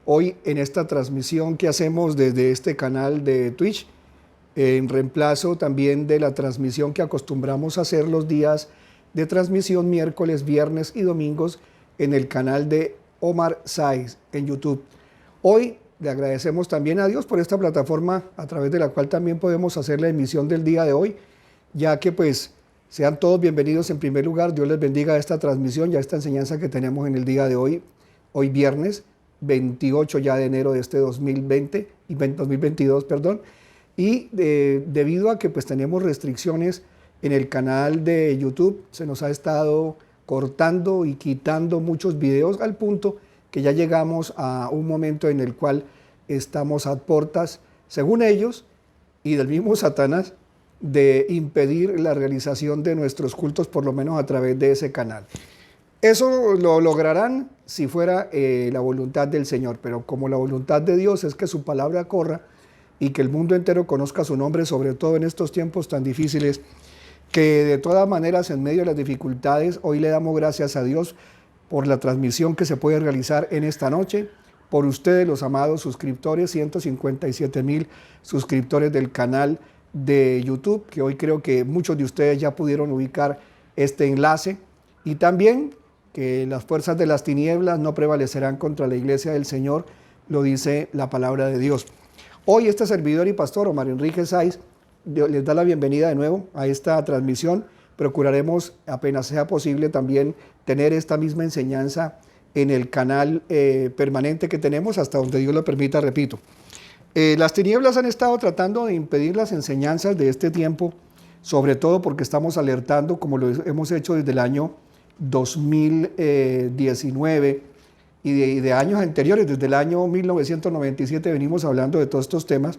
hoy en esta transmisión que hacemos desde este canal de Twitch, en reemplazo también de la transmisión que acostumbramos a hacer los días de transmisión miércoles, viernes y domingos en el canal de Omar Saiz en YouTube. Hoy le agradecemos también a Dios por esta plataforma a través de la cual también podemos hacer la emisión del día de hoy, ya que pues sean todos bienvenidos en primer lugar. Dios les bendiga esta transmisión y esta enseñanza que tenemos en el día de hoy viernes 28 ya de enero de este 2022, perdón. Y debido a que pues tenemos restricciones en el canal de YouTube, se nos ha estado cortando y quitando muchos videos al punto que ya llegamos a un momento en el cual estamos a portas, según ellos, y del mismo Satanás, de impedir la realización de nuestros cultos, por lo menos a través de ese canal. Eso lo lograrán si fuera la voluntad del Señor, pero como la voluntad de Dios es que su palabra corra y que el mundo entero conozca su nombre, sobre todo en estos tiempos tan difíciles, que de todas maneras en medio de las dificultades, hoy le damos gracias a Dios por la transmisión que se puede realizar en esta noche, por ustedes los amados suscriptores, 157,000 suscriptores del canal de YouTube, que hoy creo que muchos de ustedes ya pudieron ubicar este enlace, y también que las fuerzas de las tinieblas no prevalecerán contra la iglesia del Señor, lo dice la palabra de Dios. Hoy este servidor y pastor Omar Enrique Saiz les da la bienvenida de nuevo a esta transmisión. Procuraremos, apenas sea posible, también tener esta misma enseñanza en el canal permanente que tenemos, hasta donde Dios lo permita, repito. Las tinieblas han estado tratando de impedir las enseñanzas de este tiempo, sobre todo porque estamos alertando, como lo hemos hecho desde el año 2019 y de años anteriores, desde el año 1997 venimos hablando de todos estos temas,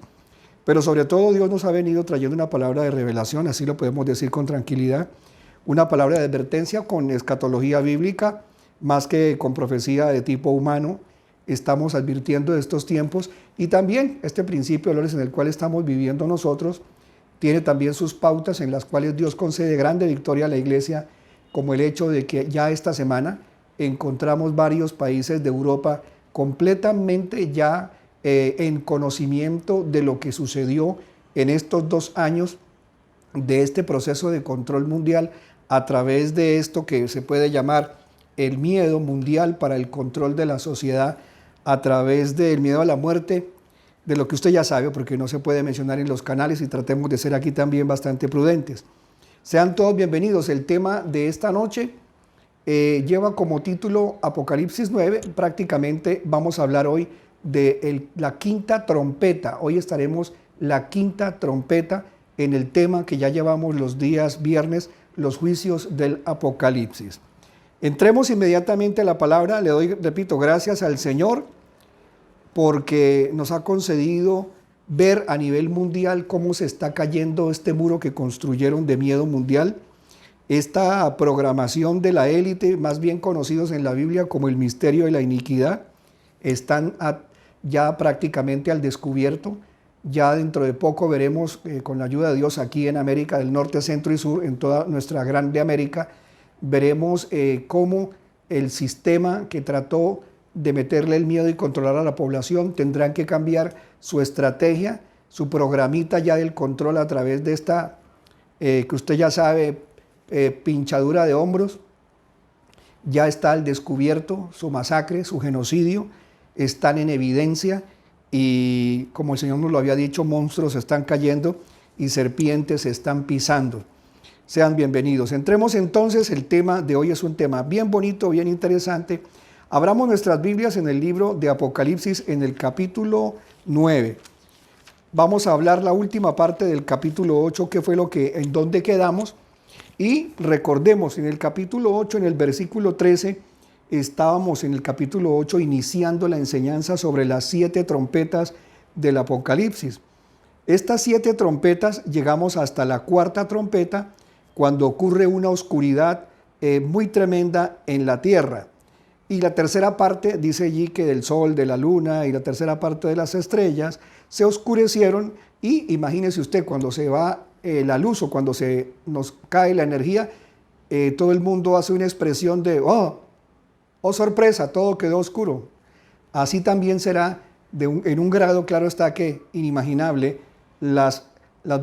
pero sobre todo Dios nos ha venido trayendo una palabra de revelación, así lo podemos decir con tranquilidad, una palabra de advertencia con escatología bíblica, más que con profecía de tipo humano. Estamos advirtiendo de estos tiempos y también este principio de valores en el cual estamos viviendo nosotros tiene también sus pautas en las cuales Dios concede grande victoria a la iglesia, como el hecho de que ya esta semana encontramos varios países de Europa completamente ya en conocimiento de lo que sucedió en estos 2 años de este proceso de control mundial a través de esto que se puede llamar el miedo mundial para el control de la sociedad, a través del miedo a la muerte, de lo que usted ya sabe, porque no se puede mencionar en los canales, y tratemos de ser aquí también bastante prudentes. Sean todos bienvenidos. El tema de esta noche lleva como título Apocalipsis 9. Prácticamente vamos a hablar hoy de la quinta trompeta. Hoy estaremos la quinta trompeta en el tema que ya llevamos los días viernes, los juicios del Apocalipsis. Entremos inmediatamente a la palabra. Le doy, repito, gracias al Señor porque nos ha concedido ver a nivel mundial cómo se está cayendo este muro que construyeron de miedo mundial, esta programación de la élite, más bien conocidos en la Biblia como el misterio de la iniquidad, están ya prácticamente al descubierto. Ya dentro de poco veremos, con la ayuda de Dios, aquí en América del Norte, Centro y Sur, en toda nuestra grande América, veremos cómo el sistema que trató de meterle el miedo y controlar a la población tendrán que cambiar su estrategia, su programita ya del control a través de esta, que usted ya sabe, pinchadura de hombros. Ya está al descubierto su masacre, su genocidio, están en evidencia y, como el Señor nos lo había dicho, monstruos están cayendo y serpientes se están pisando. Sean bienvenidos. Entremos entonces, el tema de hoy es un tema bien bonito, bien interesante. Abramos nuestras Biblias en el libro de Apocalipsis, en el capítulo 9. Vamos a hablar la última parte del capítulo 8, que fue en donde quedamos. Y recordemos, en el capítulo 8, en el versículo 13, estábamos en el capítulo 8 iniciando la enseñanza sobre las 7 trompetas del Apocalipsis. Estas 7 trompetas, llegamos hasta la 4ª trompeta, cuando ocurre una oscuridad muy tremenda en la tierra. Y la tercera parte dice allí que del sol, de la luna y la tercera parte de las estrellas se oscurecieron, y imagínese usted, cuando se va la luz o cuando se nos cae la energía, todo el mundo hace una expresión de oh sorpresa, todo quedó oscuro. así también será en un grado, claro está que inimaginable, las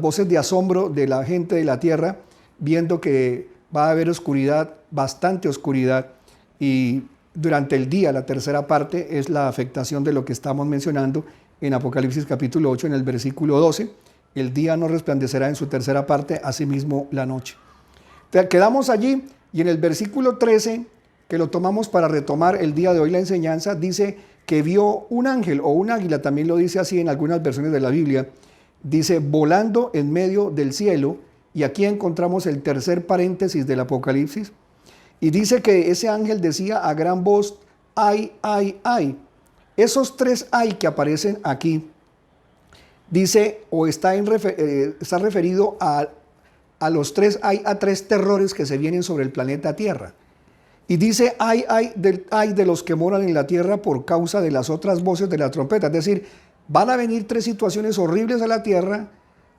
voces de asombro de la gente de la tierra, viendo que va a haber oscuridad, bastante oscuridad, y durante el día, la tercera parte, es la afectación de lo que estamos mencionando en Apocalipsis capítulo 8, en el versículo 12. El día no resplandecerá en su tercera parte, asimismo la noche. Quedamos allí, y en el versículo 13, que lo tomamos para retomar el día de hoy la enseñanza, dice que vio un ángel o un águila, también lo dice así en algunas versiones de la Biblia, dice volando en medio del cielo, y aquí encontramos el tercer paréntesis del Apocalipsis, y dice que ese ángel decía a gran voz, ay, ay, ay. Esos tres ay que aparecen aquí, dice o está referido a los tres ay, a tres terrores que se vienen sobre el planeta Tierra. Y dice ay de los que moran en la tierra por causa de las otras voces de la trompeta. Es decir, van a venir tres situaciones horribles a la tierra,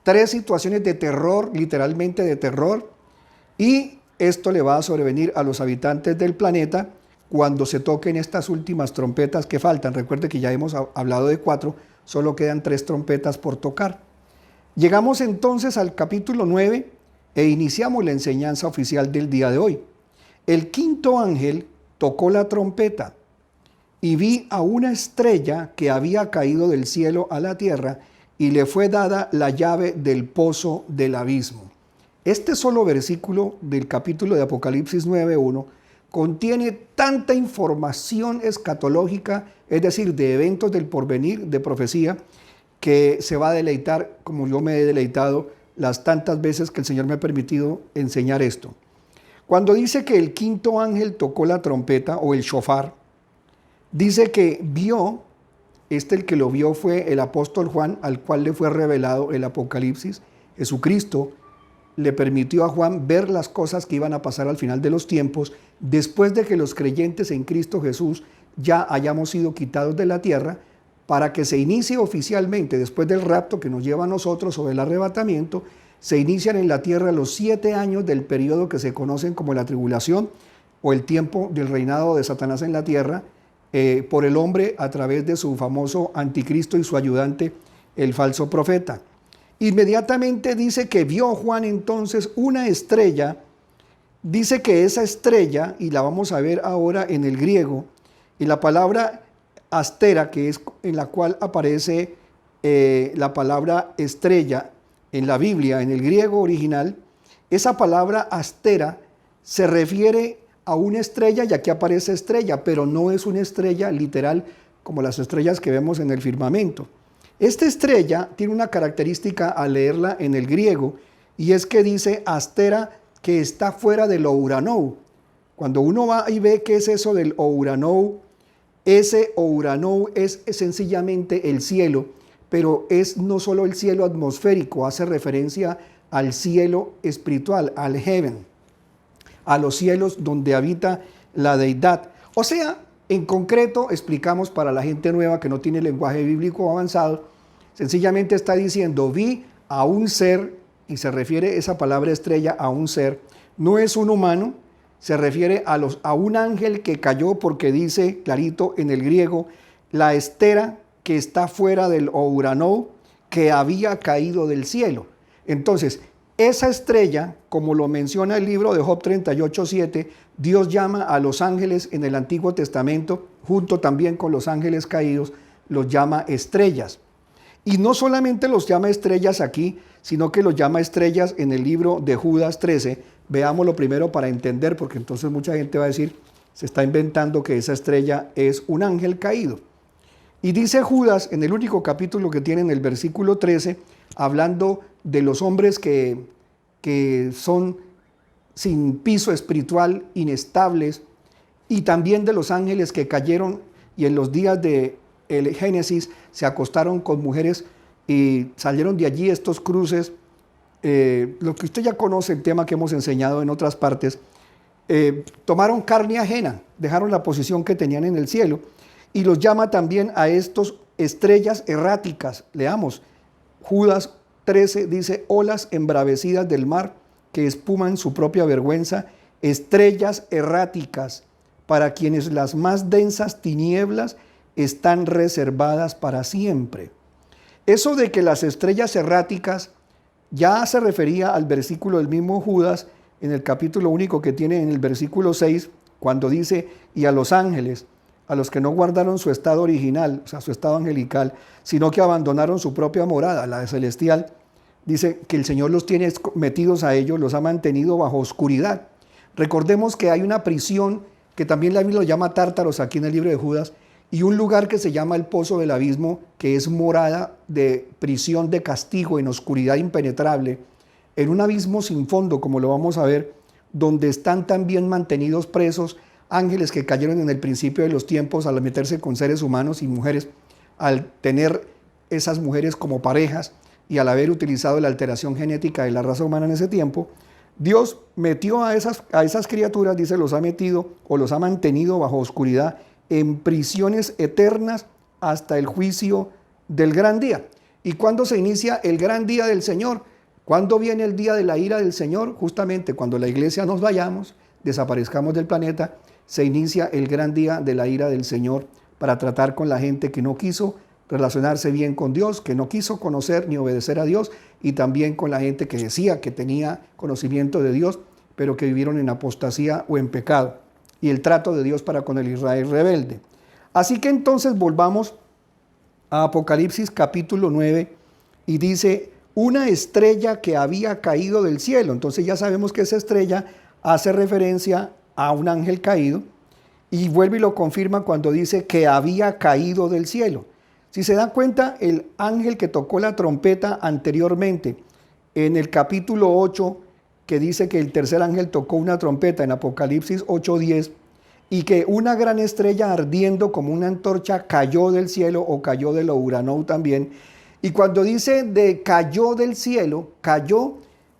tres situaciones de terror, literalmente de terror, y esto le va a sobrevenir a los habitantes del planeta cuando se toquen estas últimas trompetas que faltan. Recuerde que ya hemos hablado de 4, solo quedan 3 trompetas por tocar. Llegamos entonces al capítulo 9 e iniciamos la enseñanza oficial del día de hoy. El quinto ángel tocó la trompeta y vi a una estrella que había caído del cielo a la tierra y le fue dada la llave del pozo del abismo. Este solo versículo del capítulo de Apocalipsis 9:1 contiene tanta información escatológica, es decir, de eventos del porvenir, de profecía, que se va a deleitar como yo me he deleitado las tantas veces que el Señor me ha permitido enseñar esto. Cuando dice que el quinto ángel tocó la trompeta o el shofar, dice que vio, el que lo vio fue el apóstol Juan, al cual le fue revelado el Apocalipsis. Jesucristo le permitió a Juan ver las cosas que iban a pasar al final de los tiempos, después de que los creyentes en Cristo Jesús ya hayamos sido quitados de la tierra, para que se inicie oficialmente, después del rapto que nos lleva a nosotros o del arrebatamiento, se inician en la tierra los 7 años del periodo que se conocen como la tribulación o el tiempo del reinado de Satanás en la tierra, por el hombre a través de su famoso anticristo y su ayudante, el falso profeta. Inmediatamente dice que vio Juan entonces una estrella, dice que esa estrella, y la vamos a ver ahora en el griego, y la palabra astera, que es en la cual aparece la palabra estrella en la Biblia, en el griego original, esa palabra astera se refiere a una estrella, y aquí aparece estrella, pero no es una estrella literal como las estrellas que vemos en el firmamento. Esta estrella tiene una característica al leerla en el griego, y es que dice astera, que está fuera del Ouranou. Cuando uno va y ve qué es eso del Ouranou, ese Ouranou es sencillamente el cielo, pero es no solo el cielo atmosférico, hace referencia al cielo espiritual, al heaven, a los cielos donde habita la deidad. O sea, en concreto, explicamos para la gente nueva que no tiene lenguaje bíblico avanzado, sencillamente está diciendo, vi a un ser, y se refiere esa palabra estrella a un ser, no es un humano, se refiere a un ángel que cayó, porque dice clarito en el griego, la estera que está fuera del Ouranou, que había caído del cielo. Entonces, esa estrella, como lo menciona el libro de Job 38:7, Dios llama a los ángeles en el Antiguo Testamento, junto también con los ángeles caídos, los llama estrellas. Y no solamente los llama estrellas aquí, sino que los llama estrellas en el libro de Judas 13. Veámoslo primero para entender, porque entonces mucha gente va a decir, se está inventando que esa estrella es un ángel caído. Y dice Judas, en el único capítulo que tiene, en el versículo 13, hablando de los hombres que son sin piso espiritual, inestables, y también de los ángeles que cayeron y en los días de el Génesis se acostaron con mujeres y salieron de allí estos cruces, lo que usted ya conoce, el tema que hemos enseñado en otras partes, tomaron carne ajena, dejaron la posición que tenían en el cielo, y los llama también a estos estrellas erráticas. Leamos, Judas 13 dice, olas embravecidas del mar que espuman su propia vergüenza, estrellas erráticas, para quienes las más densas tinieblas están reservadas para siempre. Eso de que las estrellas erráticas ya se refería al versículo del mismo Judas, en el capítulo único que tiene en el versículo 6, cuando dice, y a los ángeles, a los que no guardaron su estado original, o sea, su estado angelical, sino que abandonaron su propia morada, la de celestial, dice que el Señor los tiene metidos a ellos, los ha mantenido bajo oscuridad. Recordemos que hay una prisión, que también la Biblia lo llama Tártaros aquí en el libro de Judas, y un lugar que se llama el Pozo del Abismo, que es morada de prisión, de castigo, en oscuridad impenetrable, en un abismo sin fondo, como lo vamos a ver, donde están también mantenidos presos ángeles que cayeron en el principio de los tiempos al meterse con seres humanos y mujeres, al tener esas mujeres como parejas y al haber utilizado la alteración genética de la raza humana en ese tiempo. Dios metió a esas criaturas, dice, los ha metido o los ha mantenido bajo oscuridad en prisiones eternas hasta el juicio del gran día. ¿Y cuándo se inicia el gran día del Señor? ¿Cuándo viene el día de la ira del Señor? Justamente cuando la iglesia nos vayamos, desaparezcamos del planeta, se inicia el gran día de la ira del Señor para tratar con la gente que no quiso relacionarse bien con Dios, que no quiso conocer ni obedecer a Dios, y también con la gente que decía que tenía conocimiento de Dios, pero que vivieron en apostasía o en pecado, y el trato de Dios para con el Israel rebelde. Así que entonces volvamos a Apocalipsis capítulo 9, y dice, una estrella que había caído del cielo. Entonces ya sabemos que esa estrella hace referencia a un ángel caído, y vuelve y lo confirma cuando dice que había caído del cielo. Si se dan cuenta, el ángel que tocó la trompeta anteriormente, en el capítulo 8, que dice que el tercer ángel tocó una trompeta en Apocalipsis 8:10, y que una gran estrella ardiendo como una antorcha cayó del cielo, o cayó de lo Uranou también. Y cuando dice de cayó del cielo, cayó,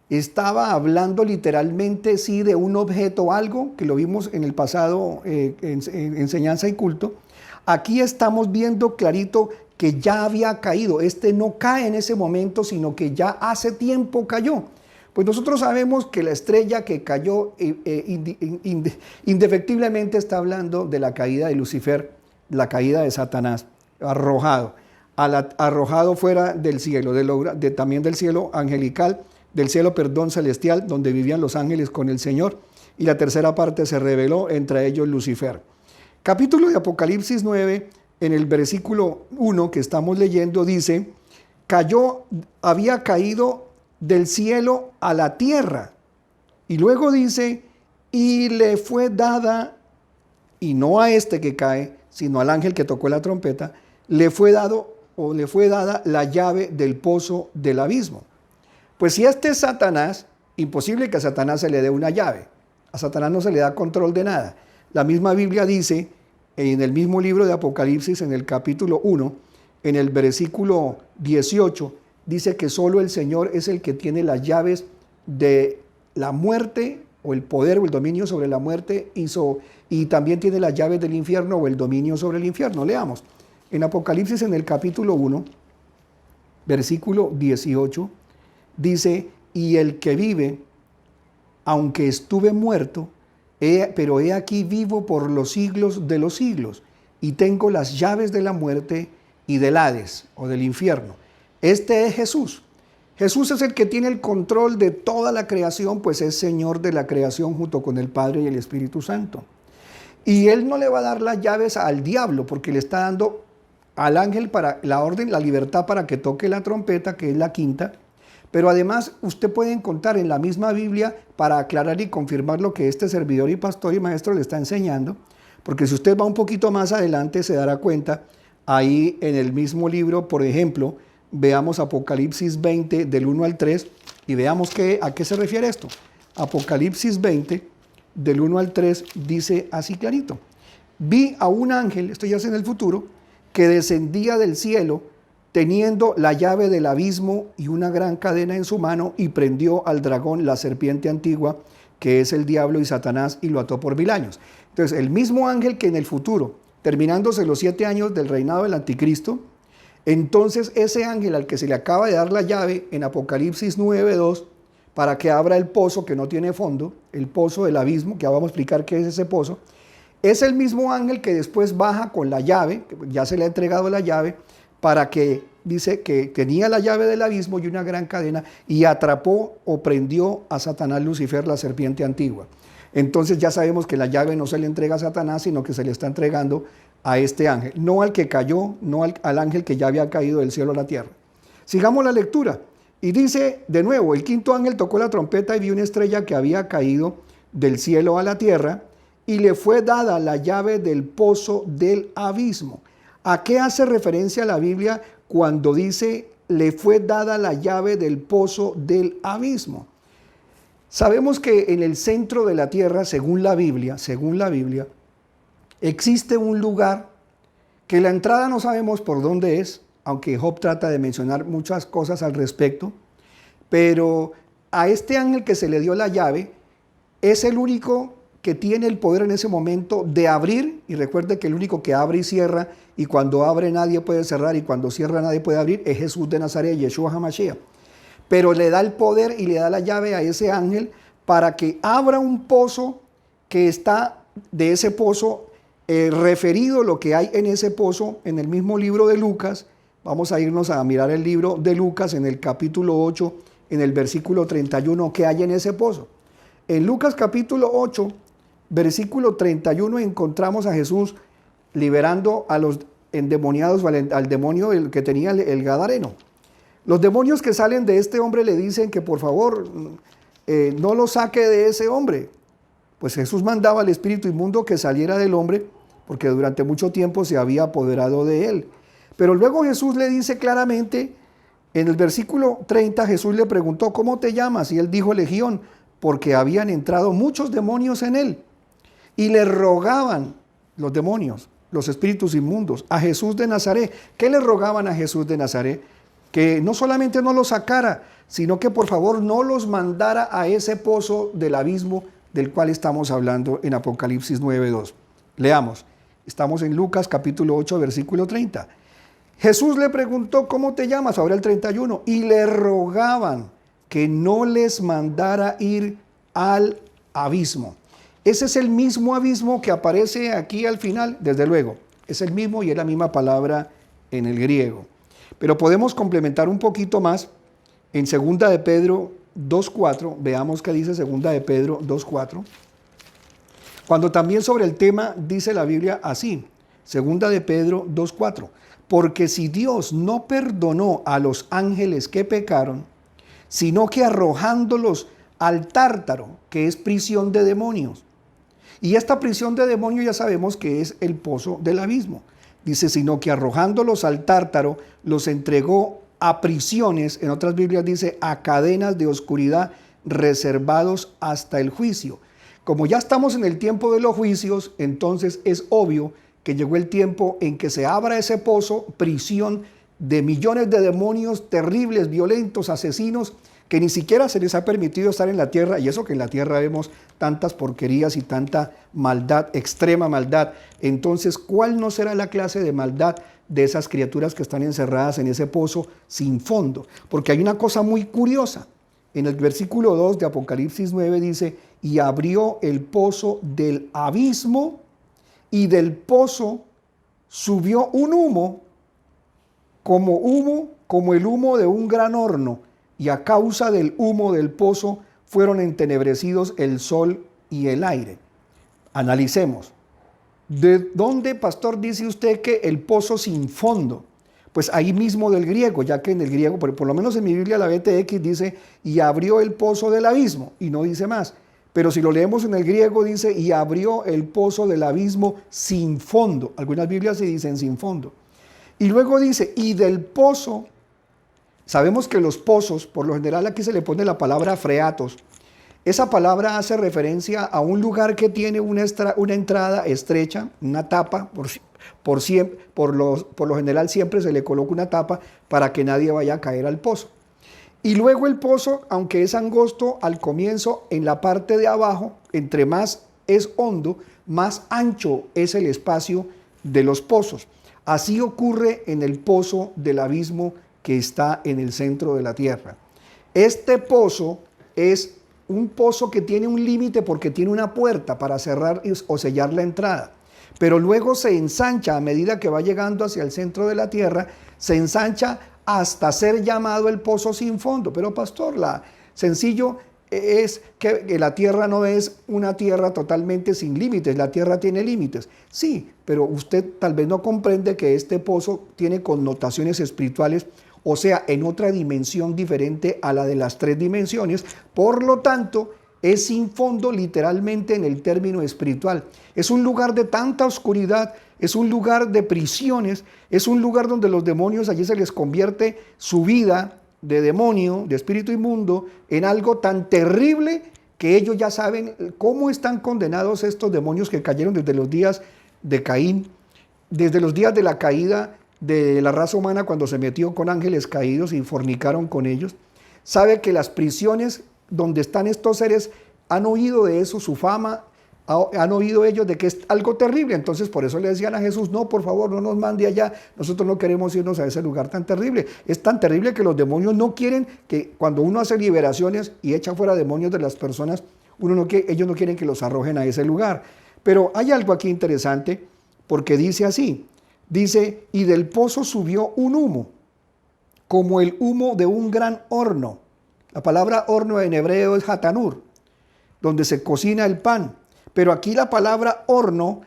estaba hablando literalmente, sí, de un objeto, algo que lo vimos en el pasado en enseñanza y culto. Aquí estamos viendo clarito que ya había caído. No cae en ese momento, sino que ya hace tiempo cayó. Pues nosotros sabemos que la estrella que cayó indefectiblemente está hablando de la caída de Lucifer, la caída de Satanás, arrojado fuera del cielo, también del cielo angelical, del cielo, celestial, donde vivían los ángeles con el Señor, y la tercera parte se reveló, entre ellos Lucifer. Capítulo de Apocalipsis 9, en el versículo 1 que estamos leyendo, dice, había caído del cielo a la tierra, y luego dice, y le fue dada, y no a este que cae, sino al ángel que tocó la trompeta, le fue dada la llave del pozo del abismo. Pues si este es Satanás, imposible que a Satanás se le dé una llave. A Satanás no se le da control de nada. La misma Biblia dice, en el mismo libro de Apocalipsis, en el capítulo 1, en el versículo 18, dice que solo el Señor es el que tiene las llaves de la muerte, o el poder o el dominio sobre la muerte, y también tiene las llaves del infierno o el dominio sobre el infierno. Leamos. En Apocalipsis, en el capítulo 1, versículo 18, dice, y el que vive, aunque estuve muerto, pero he aquí vivo por los siglos de los siglos, y tengo las llaves de la muerte y del Hades, o del infierno. Este es Jesús. Jesús es el que tiene el control de toda la creación, pues es Señor de la creación junto con el Padre y el Espíritu Santo. Y Él no le va a dar las llaves al diablo, porque le está dando al ángel para la orden, la libertad para que toque la trompeta, que es la quinta. Pero además usted puede encontrar en la misma Biblia, para aclarar y confirmar lo que este servidor y pastor y maestro le está enseñando, porque si usted va un poquito más adelante se dará cuenta, ahí en el mismo libro, por ejemplo, veamos Apocalipsis 20 del 1 al 3 y veamos a qué se refiere esto. Apocalipsis 20 del 1 al 3 dice así clarito, vi a un ángel, esto ya es en el futuro, que descendía del cielo, teniendo la llave del abismo y una gran cadena en su mano, y prendió al dragón, la serpiente antigua, que es el diablo y Satanás, y lo ató por 1000 años. Entonces, el mismo ángel que en el futuro, terminándose los 7 años del reinado del anticristo, entonces ese ángel al que se le acaba de dar la llave en Apocalipsis 9:2, para que abra el pozo que no tiene fondo, el pozo del abismo, que ahora vamos a explicar qué es ese pozo, Es el mismo ángel que después baja con la llave, que ya se le ha entregado la llave, para que, dice que tenía la llave del abismo y una gran cadena, y atrapó o prendió a Satanás Lucifer, la serpiente antigua. Entonces ya sabemos que la llave no se le entrega a Satanás, sino que se le está entregando a este ángel, no al que cayó, no al ángel que ya había caído del cielo a la tierra. Sigamos la lectura. Y dice de nuevo, el quinto ángel tocó la trompeta y vio una estrella que había caído del cielo a la tierra, y le fue dada la llave del pozo del abismo. ¿A qué hace referencia la Biblia cuando dice le fue dada la llave del pozo del abismo? Sabemos que en el centro de la tierra, según la Biblia, existe un lugar que la entrada no sabemos por dónde es, aunque Job trata de mencionar muchas cosas al respecto, pero a este ángel que se le dio la llave es el único que tiene el poder en ese momento de abrir, y recuerde que el único que abre y cierra, y cuando abre nadie puede cerrar, y cuando cierra nadie puede abrir, es Jesús de Nazaret, Yeshua HaMashiach. Pero le da el poder y le da la llave a ese ángel para que abra un pozo que está de ese pozo, referido lo que hay en ese pozo en el mismo libro de Lucas. Vamos a irnos a mirar el libro de Lucas en el capítulo 8, en el versículo 31, ¿qué hay en ese pozo? En Lucas capítulo 8, versículo 31, encontramos a Jesús liberando a los endemoniados, al demonio que tenía el gadareno. Los demonios que salen de este hombre le dicen que por favor no lo saque de ese hombre. Pues Jesús mandaba al espíritu inmundo que saliera del hombre, porque durante mucho tiempo se había apoderado de él. Pero luego Jesús le dice claramente, en el versículo 30, Jesús le preguntó, ¿cómo te llamas? Y él dijo Legión, porque habían entrado muchos demonios en él. Y le rogaban los demonios, los espíritus inmundos, a Jesús de Nazaret. ¿Qué le rogaban a Jesús de Nazaret? Que no solamente no los sacara, sino que por favor no los mandara a ese pozo del abismo del cual estamos hablando en Apocalipsis 9:2. Leamos, estamos en Lucas capítulo 8, versículo 30. Jesús le preguntó, ¿cómo te llamas? Ahora el 31. Y le rogaban que no les mandara ir al abismo. Ese es el mismo abismo que aparece aquí al final, desde luego. Es el mismo y es la misma palabra en el griego. Pero podemos complementar un poquito más en 2 de Pedro 2.4. Veamos qué dice 2 de Pedro 2.4. Cuando también sobre el tema dice la Biblia así. 2 de Pedro 2.4. Porque si Dios no perdonó a los ángeles que pecaron, sino que arrojándolos al Tártaro, que es prisión de demonios. Y esta prisión de demonios ya sabemos que es el pozo del abismo. Dice, sino que arrojándolos al Tártaro, los entregó a prisiones, en otras Biblias dice, a cadenas de oscuridad reservados hasta el juicio. Como ya estamos en el tiempo de los juicios, entonces es obvio que llegó el tiempo en que se abra ese pozo, prisión de millones de demonios terribles, violentos, asesinos, que ni siquiera se les ha permitido estar en la tierra, y eso que en la tierra vemos tantas porquerías y tanta maldad, extrema maldad. Entonces, ¿cuál no será la clase de maldad de esas criaturas que están encerradas en ese pozo sin fondo? Porque hay una cosa muy curiosa. En el versículo 2 de Apocalipsis 9 dice, y abrió el pozo del abismo, y del pozo subió un humo, como el humo de un gran horno, y a causa del humo del pozo fueron entenebrecidos el sol y el aire. Analicemos. ¿De dónde, pastor, dice usted que el pozo sin fondo? Pues ahí mismo del griego, ya que en el griego, por lo menos en mi Biblia, la BTX dice, y abrió el pozo del abismo, y no dice más. Pero si lo leemos en el griego, dice, y abrió el pozo del abismo sin fondo. Algunas Biblias sí dicen sin fondo. Y luego dice, y del pozo. Sabemos que los pozos, por lo general aquí se le pone la palabra freatos. Esa palabra hace referencia a un lugar que tiene una entrada estrecha, una tapa, por lo general siempre se le coloca una tapa para que nadie vaya a caer al pozo. Y luego el pozo, aunque es angosto al comienzo, en la parte de abajo, entre más es hondo, más ancho es el espacio de los pozos. Así ocurre en el pozo del abismo que está en el centro de la tierra. Este pozo es un pozo que tiene un límite porque tiene una puerta para cerrar o sellar la entrada. Pero luego se ensancha a medida que va llegando hacia el centro de la tierra, se ensancha hasta ser llamado el pozo sin fondo. Pero pastor, sencillo es que la tierra no es una tierra totalmente sin límites, la tierra tiene límites. Sí, pero usted tal vez no comprende que este pozo tiene connotaciones espirituales, o sea, en otra dimensión diferente a la de las 3 dimensiones. Por lo tanto, es sin fondo literalmente en el término espiritual. Es un lugar de tanta oscuridad, es un lugar de prisiones, es un lugar donde los demonios, allí se les convierte su vida de demonio, de espíritu inmundo, en algo tan terrible que ellos ya saben cómo están condenados estos demonios que cayeron desde los días de Caín, desde los días de la caída de la raza humana, cuando se metió con ángeles caídos y fornicaron con ellos. Sabe que las prisiones donde están estos seres han oído de eso, su fama, han oído ellos de que es algo terrible. Entonces por eso le decían a Jesús: no, por favor, no nos mande allá, nosotros no queremos irnos a ese lugar tan terrible. Es tan terrible que los demonios no quieren que cuando uno hace liberaciones y echa fuera demonios de las personas, ellos no quieren que los arrojen a ese lugar. Pero hay algo aquí interesante, porque dice así, dice: y del pozo subió un humo, como el humo de un gran horno. La palabra horno en hebreo es hatanur, donde se cocina el pan. Pero aquí la palabra horno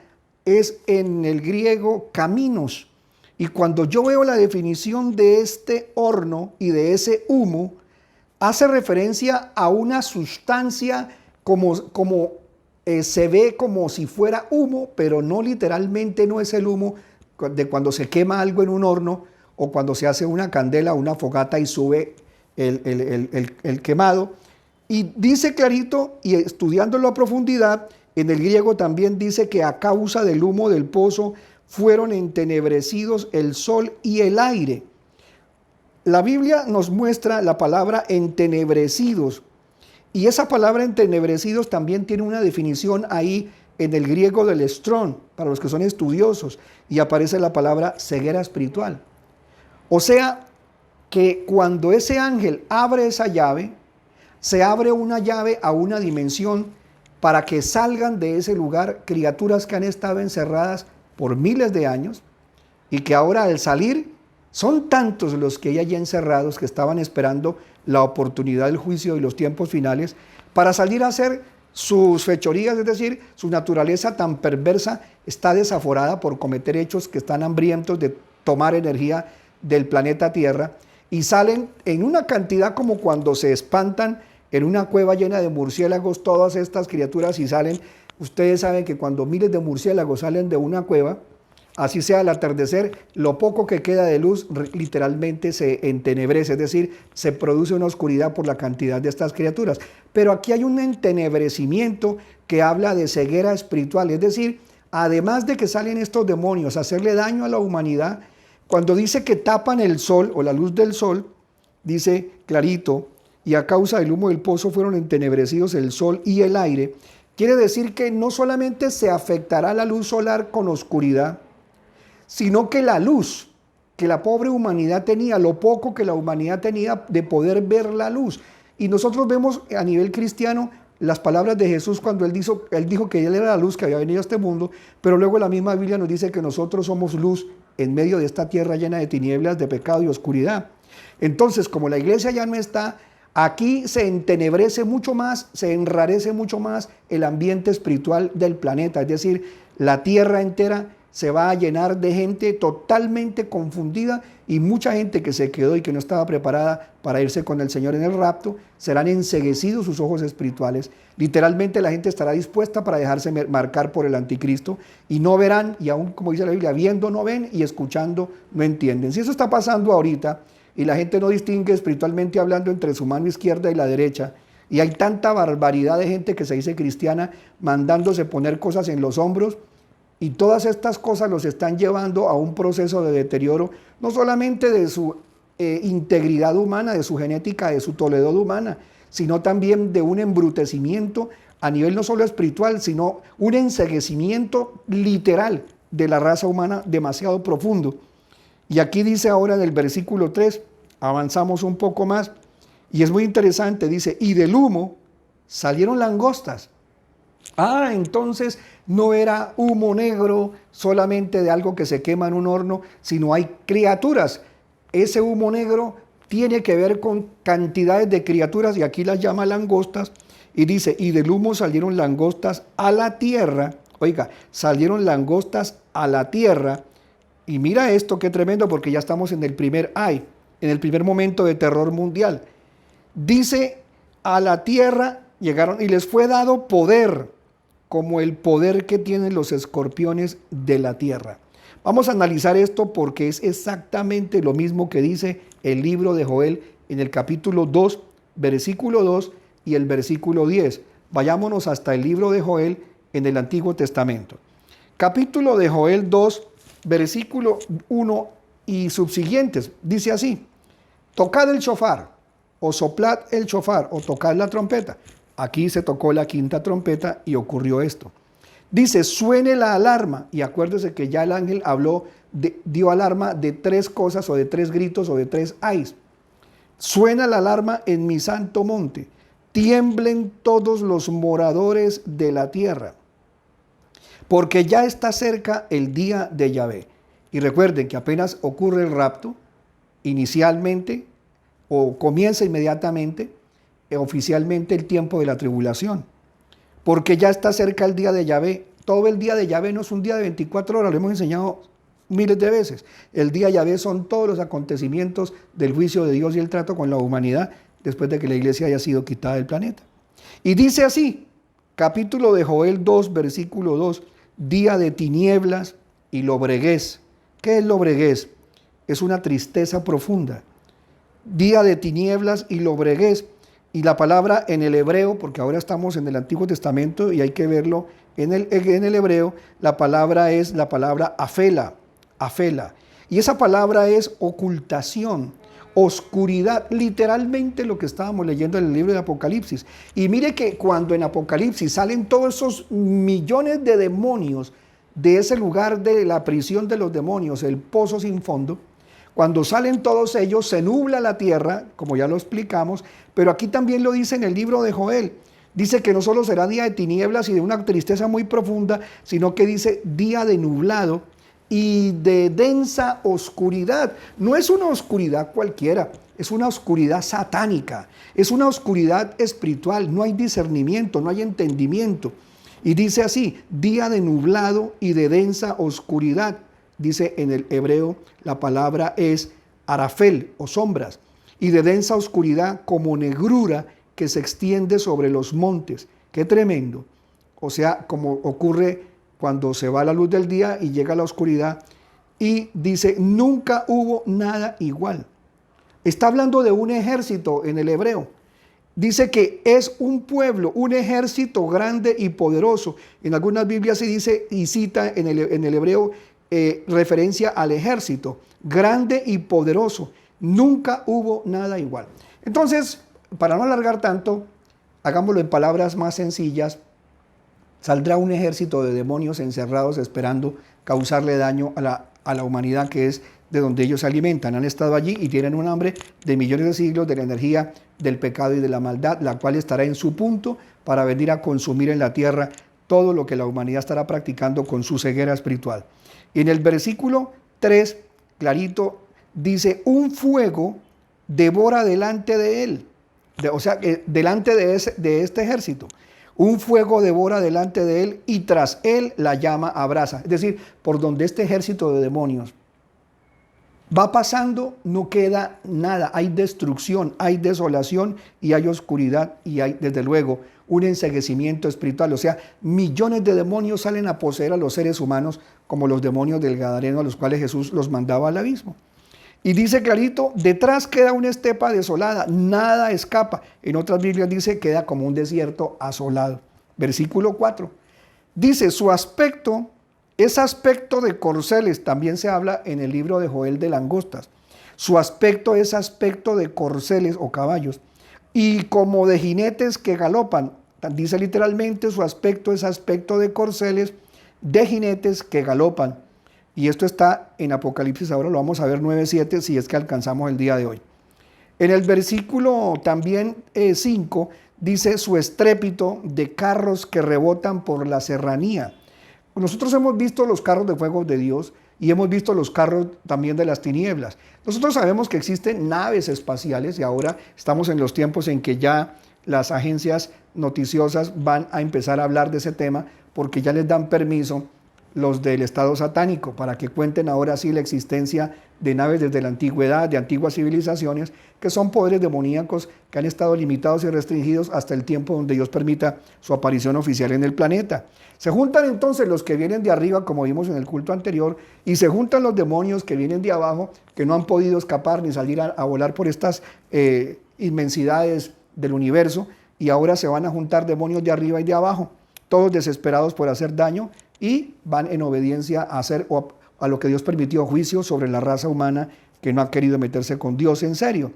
es en el griego kaminos. Y cuando yo veo la definición de este horno y de ese humo, hace referencia a una sustancia se ve como si fuera humo, pero no literalmente, no es el humo de cuando se quema algo en un horno o cuando se hace una candela, una fogata y sube el quemado. Y dice clarito, y estudiándolo a profundidad, en el griego también dice que a causa del humo del pozo fueron entenebrecidos el sol y el aire. La Biblia nos muestra la palabra entenebrecidos, y esa palabra entenebrecidos también tiene una definición ahí en el griego del Strong, para los que son estudiosos, y aparece la palabra ceguera espiritual. O sea, que cuando ese ángel abre esa llave, se abre una llave a una dimensión para que salgan de ese lugar criaturas que han estado encerradas por miles de años y que ahora al salir son tantos los que hay allí encerrados que estaban esperando la oportunidad del juicio y los tiempos finales para salir a hacer sus fechorías, es decir, su naturaleza tan perversa está desaforada por cometer hechos que están hambrientos de tomar energía del planeta Tierra, y salen en una cantidad como cuando se espantan en una cueva llena de murciélagos todas estas criaturas y salen. Ustedes saben que cuando miles de murciélagos salen de una cueva, así sea al atardecer, lo poco que queda de luz literalmente se entenebrece, es decir, se produce una oscuridad por la cantidad de estas criaturas. Pero aquí hay un entenebrecimiento que habla de ceguera espiritual, es decir, además de que salen estos demonios a hacerle daño a la humanidad, cuando dice que tapan el sol o la luz del sol, dice clarito: y a causa del humo del pozo fueron entenebrecidos el sol y el aire. Quiere decir que no solamente se afectará la luz solar con oscuridad, sino que la luz que la pobre humanidad tenía, lo poco que la humanidad tenía de poder ver la luz. Y nosotros vemos a nivel cristiano las palabras de Jesús cuando él dijo que Él era la luz que había venido a este mundo, pero luego la misma Biblia nos dice que nosotros somos luz en medio de esta tierra llena de tinieblas, de pecado y oscuridad. Entonces, como la iglesia ya no está, aquí se entenebrece mucho más, se enrarece mucho más el ambiente espiritual del planeta, es decir, la tierra entera se va a llenar de gente totalmente confundida, y mucha gente que se quedó y que no estaba preparada para irse con el Señor en el rapto, serán enceguecidos sus ojos espirituales. Literalmente la gente estará dispuesta para dejarse marcar por el anticristo y no verán, y aún como dice la Biblia, viendo no ven y escuchando no entienden. Si eso está pasando ahorita y la gente no distingue espiritualmente hablando entre su mano izquierda y la derecha, y hay tanta barbaridad de gente que se dice cristiana mandándose poner cosas en los hombros, y todas estas cosas los están llevando a un proceso de deterioro, no solamente de su integridad humana, de su genética, de su toledad humana, sino también de un embrutecimiento a nivel no solo espiritual, sino un enceguecimiento literal de la raza humana demasiado profundo. Y aquí dice ahora en el versículo 3, avanzamos un poco más, y es muy interesante, dice: y del humo salieron langostas. Ah, entonces no era humo negro solamente de algo que se quema en un horno, sino hay criaturas. Ese humo negro tiene que ver con cantidades de criaturas y aquí las llama langostas y dice, y del humo salieron langostas a la tierra. Oiga, salieron langostas a la tierra y mira esto qué tremendo porque ya estamos en el primer en el primer momento de terror mundial. Dice, a la tierra llegaron y les fue dado poder, como el poder que tienen los escorpiones de la tierra. Vamos a analizar esto porque es exactamente lo mismo que dice el libro de Joel en el capítulo 2, versículo 2 y el versículo 10. Vayámonos hasta el libro de Joel en el Antiguo Testamento. Capítulo de Joel 2, versículo 1 y subsiguientes. Dice así, tocad el shofar, o soplad el shofar, o tocad la trompeta. Aquí se tocó la quinta trompeta y ocurrió esto. Dice, suene la alarma. Y acuérdese que ya el ángel dio alarma de 3 cosas, o de 3 gritos, o de 3 ayes. Suena la alarma en mi santo monte. Tiemblen todos los moradores de la tierra. Porque ya está cerca el día de Yahvé. Y recuerden que apenas ocurre el rapto, inicialmente, o comienza inmediatamente, oficialmente el tiempo de la tribulación, porque ya está cerca el día de Yahvé. Todo el día de Yahvé no es un día de 24 horas, lo hemos enseñado miles de veces. El día de Yahvé son todos los acontecimientos del juicio de Dios y el trato con la humanidad después de que la iglesia haya sido quitada del planeta. Y dice así, capítulo de Joel 2, versículo 2, día de tinieblas y lobreguez. ¿Qué es lobreguez? Es una tristeza profunda. Día de tinieblas y lobreguez. Y la palabra en el hebreo, porque ahora estamos en el Antiguo Testamento y hay que verlo en el hebreo, la palabra es la palabra afela. Y esa palabra es ocultación, oscuridad, literalmente lo que estábamos leyendo en el libro de Apocalipsis. Y mire que cuando en Apocalipsis salen todos esos millones de demonios de ese lugar de la prisión de los demonios, el pozo sin fondo, cuando salen todos ellos, se nubla la tierra, como ya lo explicamos, pero aquí también lo dice en el libro de Joel. Dice que no solo será día de tinieblas y de una tristeza muy profunda, sino que dice día de nublado y de densa oscuridad. No es una oscuridad cualquiera, es una oscuridad satánica, es una oscuridad espiritual, no hay discernimiento, no hay entendimiento. Y dice así, día de nublado y de densa oscuridad. Dice en el hebreo, la palabra es arafel o sombras, y de densa oscuridad como negrura que se extiende sobre los montes. ¡Qué tremendo! O sea, como ocurre cuando se va la luz del día y llega la oscuridad. Y dice, nunca hubo nada igual. Está hablando de un ejército en el hebreo. Dice que es un pueblo, un ejército grande y poderoso. En algunas Biblias se dice y cita en el hebreo referencia al ejército, grande y poderoso. Nunca hubo nada igual. Entonces, para no alargar tanto, hagámoslo en palabras más sencillas. Saldrá un ejército de demonios encerrados esperando causarle daño a la humanidad, que es de donde ellos se alimentan. Han estado allí y tienen un hambre de millones de siglos de la energía del pecado y de la maldad, la cual estará en su punto para venir a consumir en la tierra todo lo que la humanidad estará practicando con su ceguera espiritual. Y en el versículo 3, clarito, dice, un fuego devora delante de él. O sea, delante de este ejército. Un fuego devora delante de él y tras él la llama abrasa. Es decir, por donde este ejército de demonios va pasando, no queda nada. Hay destrucción, hay desolación y hay oscuridad y hay, desde luego, un enceguecimiento espiritual. O sea, millones de demonios salen a poseer a los seres humanos, como los demonios del Gadareno, a los cuales Jesús los mandaba al abismo. Y dice clarito, detrás queda una estepa desolada, nada escapa. En otras Biblias dice, queda como un desierto asolado. Versículo 4. Dice, su aspecto es aspecto de corceles. También se habla en el libro de Joel de langostas. Su aspecto es aspecto de corceles o caballos. Y como de jinetes que galopan. Dice literalmente, su aspecto es aspecto de corceles, de jinetes que galopan. Y esto está en Apocalipsis, ahora lo vamos a ver 9:7, si es que alcanzamos el día de hoy. En el versículo también 5, dice su estrépito de carros que rebotan por la serranía. Nosotros hemos visto los carros de fuego de Dios y hemos visto los carros también de las tinieblas. Nosotros sabemos que existen naves espaciales y ahora estamos en los tiempos en que ya las agencias noticiosas van a empezar a hablar de ese tema porque ya les dan permiso los del Estado satánico para que cuenten ahora sí la existencia de naves desde la antigüedad, de antiguas civilizaciones, que son poderes demoníacos que han estado limitados y restringidos hasta el tiempo donde Dios permita su aparición oficial en el planeta. Se juntan entonces los que vienen de arriba, como vimos en el culto anterior, y se juntan los demonios que vienen de abajo, que no han podido escapar ni salir a volar por estas inmensidades del universo, y ahora se van a juntar demonios de arriba y de abajo, todos desesperados por hacer daño, y van en obediencia a hacer a lo que Dios permitió, juicio sobre la raza humana que no ha querido meterse con Dios en serio.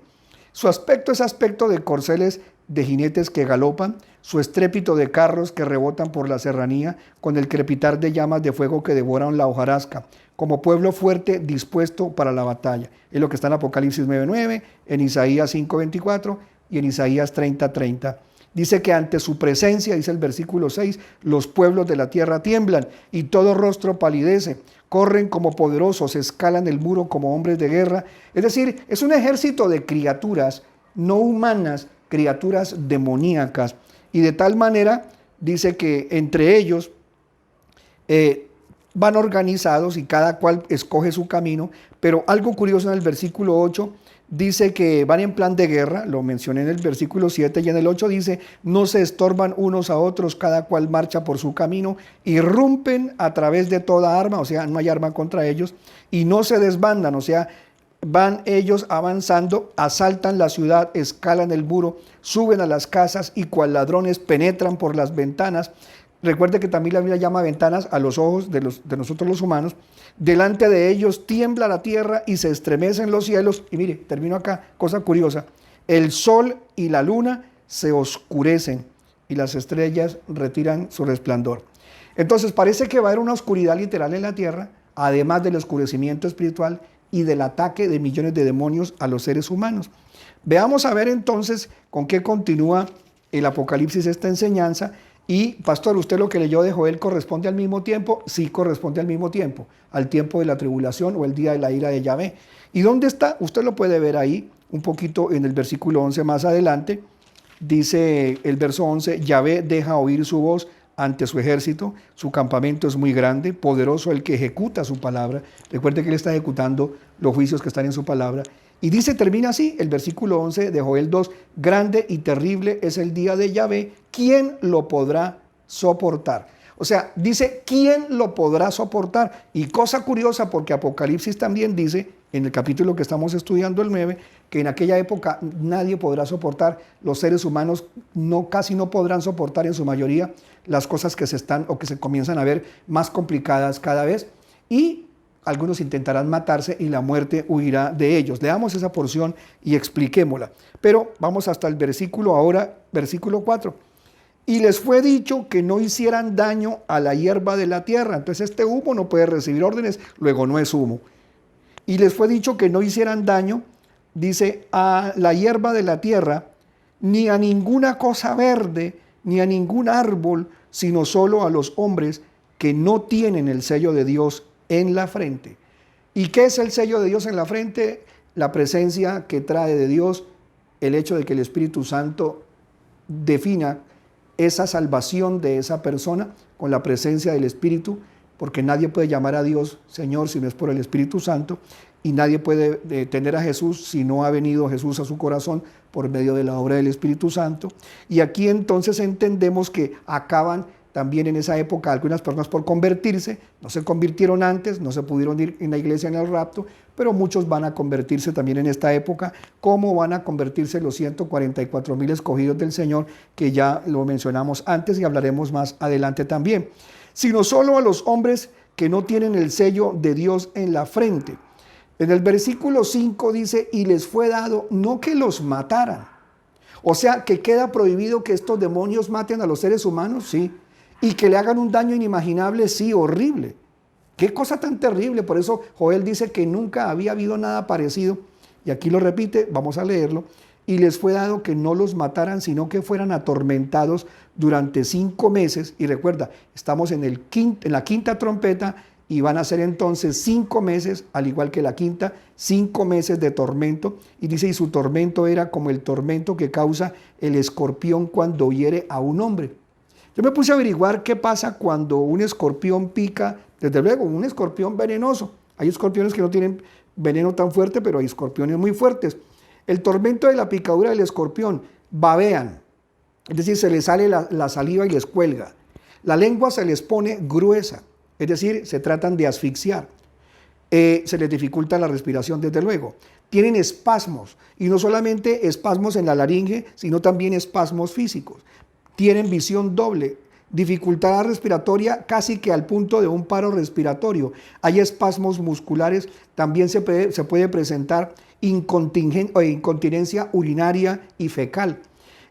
Su aspecto es aspecto de corceles de jinetes que galopan, su estrépito de carros que rebotan por la serranía, con el crepitar de llamas de fuego que devoran la hojarasca, como pueblo fuerte dispuesto para la batalla. Es lo que está en Apocalipsis 9:9, en Isaías 5:24 y en Isaías 30:30. Dice que ante su presencia, dice el versículo 6, los pueblos de la tierra tiemblan y todo rostro palidece, corren como poderosos, escalan el muro como hombres de guerra. Es decir, es un ejército de criaturas no humanas, criaturas demoníacas. Y de tal manera, dice que entre ellos van organizados y cada cual escoge su camino. Pero algo curioso en el versículo 8, dice que van en plan de guerra, lo mencioné en el versículo 7, y en el 8 dice, no se estorban unos a otros, cada cual marcha por su camino, irrumpen a través de toda arma, o sea, no hay arma contra ellos, y no se desbandan, o sea, van ellos avanzando, asaltan la ciudad, escalan el muro, suben a las casas y cual ladrones penetran por las ventanas. Recuerde que también la Biblia llama ventanas a los ojos de nosotros los humanos. Delante de ellos tiembla la tierra y se estremecen los cielos. Y mire, termino acá, cosa curiosa. El sol y la luna se oscurecen y las estrellas retiran su resplandor. Entonces parece que va a haber una oscuridad literal en la tierra, además del oscurecimiento espiritual y del ataque de millones de demonios a los seres humanos. Veamos a ver entonces con qué continúa el Apocalipsis esta enseñanza. Y pastor, ¿usted lo que leyó de Joel corresponde al mismo tiempo? Sí, corresponde al mismo tiempo, al tiempo de la tribulación o el día de la ira de Yahvé. ¿Y dónde está? Usted lo puede ver ahí, un poquito en el versículo 11 más adelante. Dice el verso 11, Yahvé deja oír su voz ante su ejército, su campamento es muy grande, poderoso el que ejecuta su palabra. Recuerde que él está ejecutando los juicios que están en su palabra. Y dice, termina así, el versículo 11 de Joel 2, grande y terrible es el día de Yahvé, ¿quién lo podrá soportar? O sea, dice, ¿quién lo podrá soportar? Y cosa curiosa, porque Apocalipsis también dice, en el capítulo que estamos estudiando, el 9, que en aquella época nadie podrá soportar, los seres humanos casi no podrán soportar en su mayoría las cosas que se están o que se comienzan a ver más complicadas cada vez. Y algunos intentarán matarse y la muerte huirá de ellos. Leamos esa porción y expliquémosla. Pero vamos hasta el versículo ahora, versículo 4. Y les fue dicho que no hicieran daño a la hierba de la tierra. Entonces este humo no puede recibir órdenes, luego no es humo. Y les fue dicho que no hicieran daño, dice, a la hierba de la tierra, ni a ninguna cosa verde, ni a ningún árbol, sino solo a los hombres que no tienen el sello de Dios en la frente. ¿Y qué es el sello de Dios en la frente? La presencia que trae de Dios, el hecho de que el Espíritu Santo defina esa salvación de esa persona con la presencia del Espíritu, porque nadie puede llamar a Dios Señor si no es por el Espíritu Santo, y nadie puede tener a Jesús si no ha venido Jesús a su corazón por medio de la obra del Espíritu Santo. Y aquí entonces entendemos que acaban también en esa época algunas personas por convertirse, no se convirtieron antes, no se pudieron ir en la iglesia en el rapto, pero muchos van a convertirse también en esta época, como van a convertirse los 144,000 escogidos del Señor, que ya lo mencionamos antes y hablaremos más adelante también, sino solo a los hombres que no tienen el sello de Dios en la frente. En el versículo 5 dice, y les fue dado no que los mataran, o sea, que queda prohibido que estos demonios maten a los seres humanos, sí, y que le hagan un daño inimaginable, sí, horrible. Qué cosa tan terrible. Por eso Joel dice que nunca había habido nada parecido. Y aquí lo repite, vamos a leerlo. y les fue dado que no los mataran, sino que fueran atormentados durante 5 meses. Y recuerda, estamos en la quinta trompeta y van a ser entonces 5 meses, al igual que la quinta, 5 meses de tormento. Y dice, y su tormento era como el tormento que causa el escorpión cuando hiere a un hombre. Yo me puse a averiguar qué pasa cuando un escorpión pica, desde luego, un escorpión venenoso. Hay escorpiones que no tienen veneno tan fuerte, pero hay escorpiones muy fuertes. El tormento de la picadura del escorpión, babean, es decir, se les sale la saliva y les cuelga. La lengua se les pone gruesa, es decir, se tratan de asfixiar. Se les dificulta la respiración, desde luego. Tienen espasmos, y no solamente espasmos en la laringe, sino también espasmos físicos. Tienen visión doble, dificultad respiratoria casi que al punto de un paro respiratorio. Hay espasmos musculares, también se puede presentar incontinencia urinaria y fecal.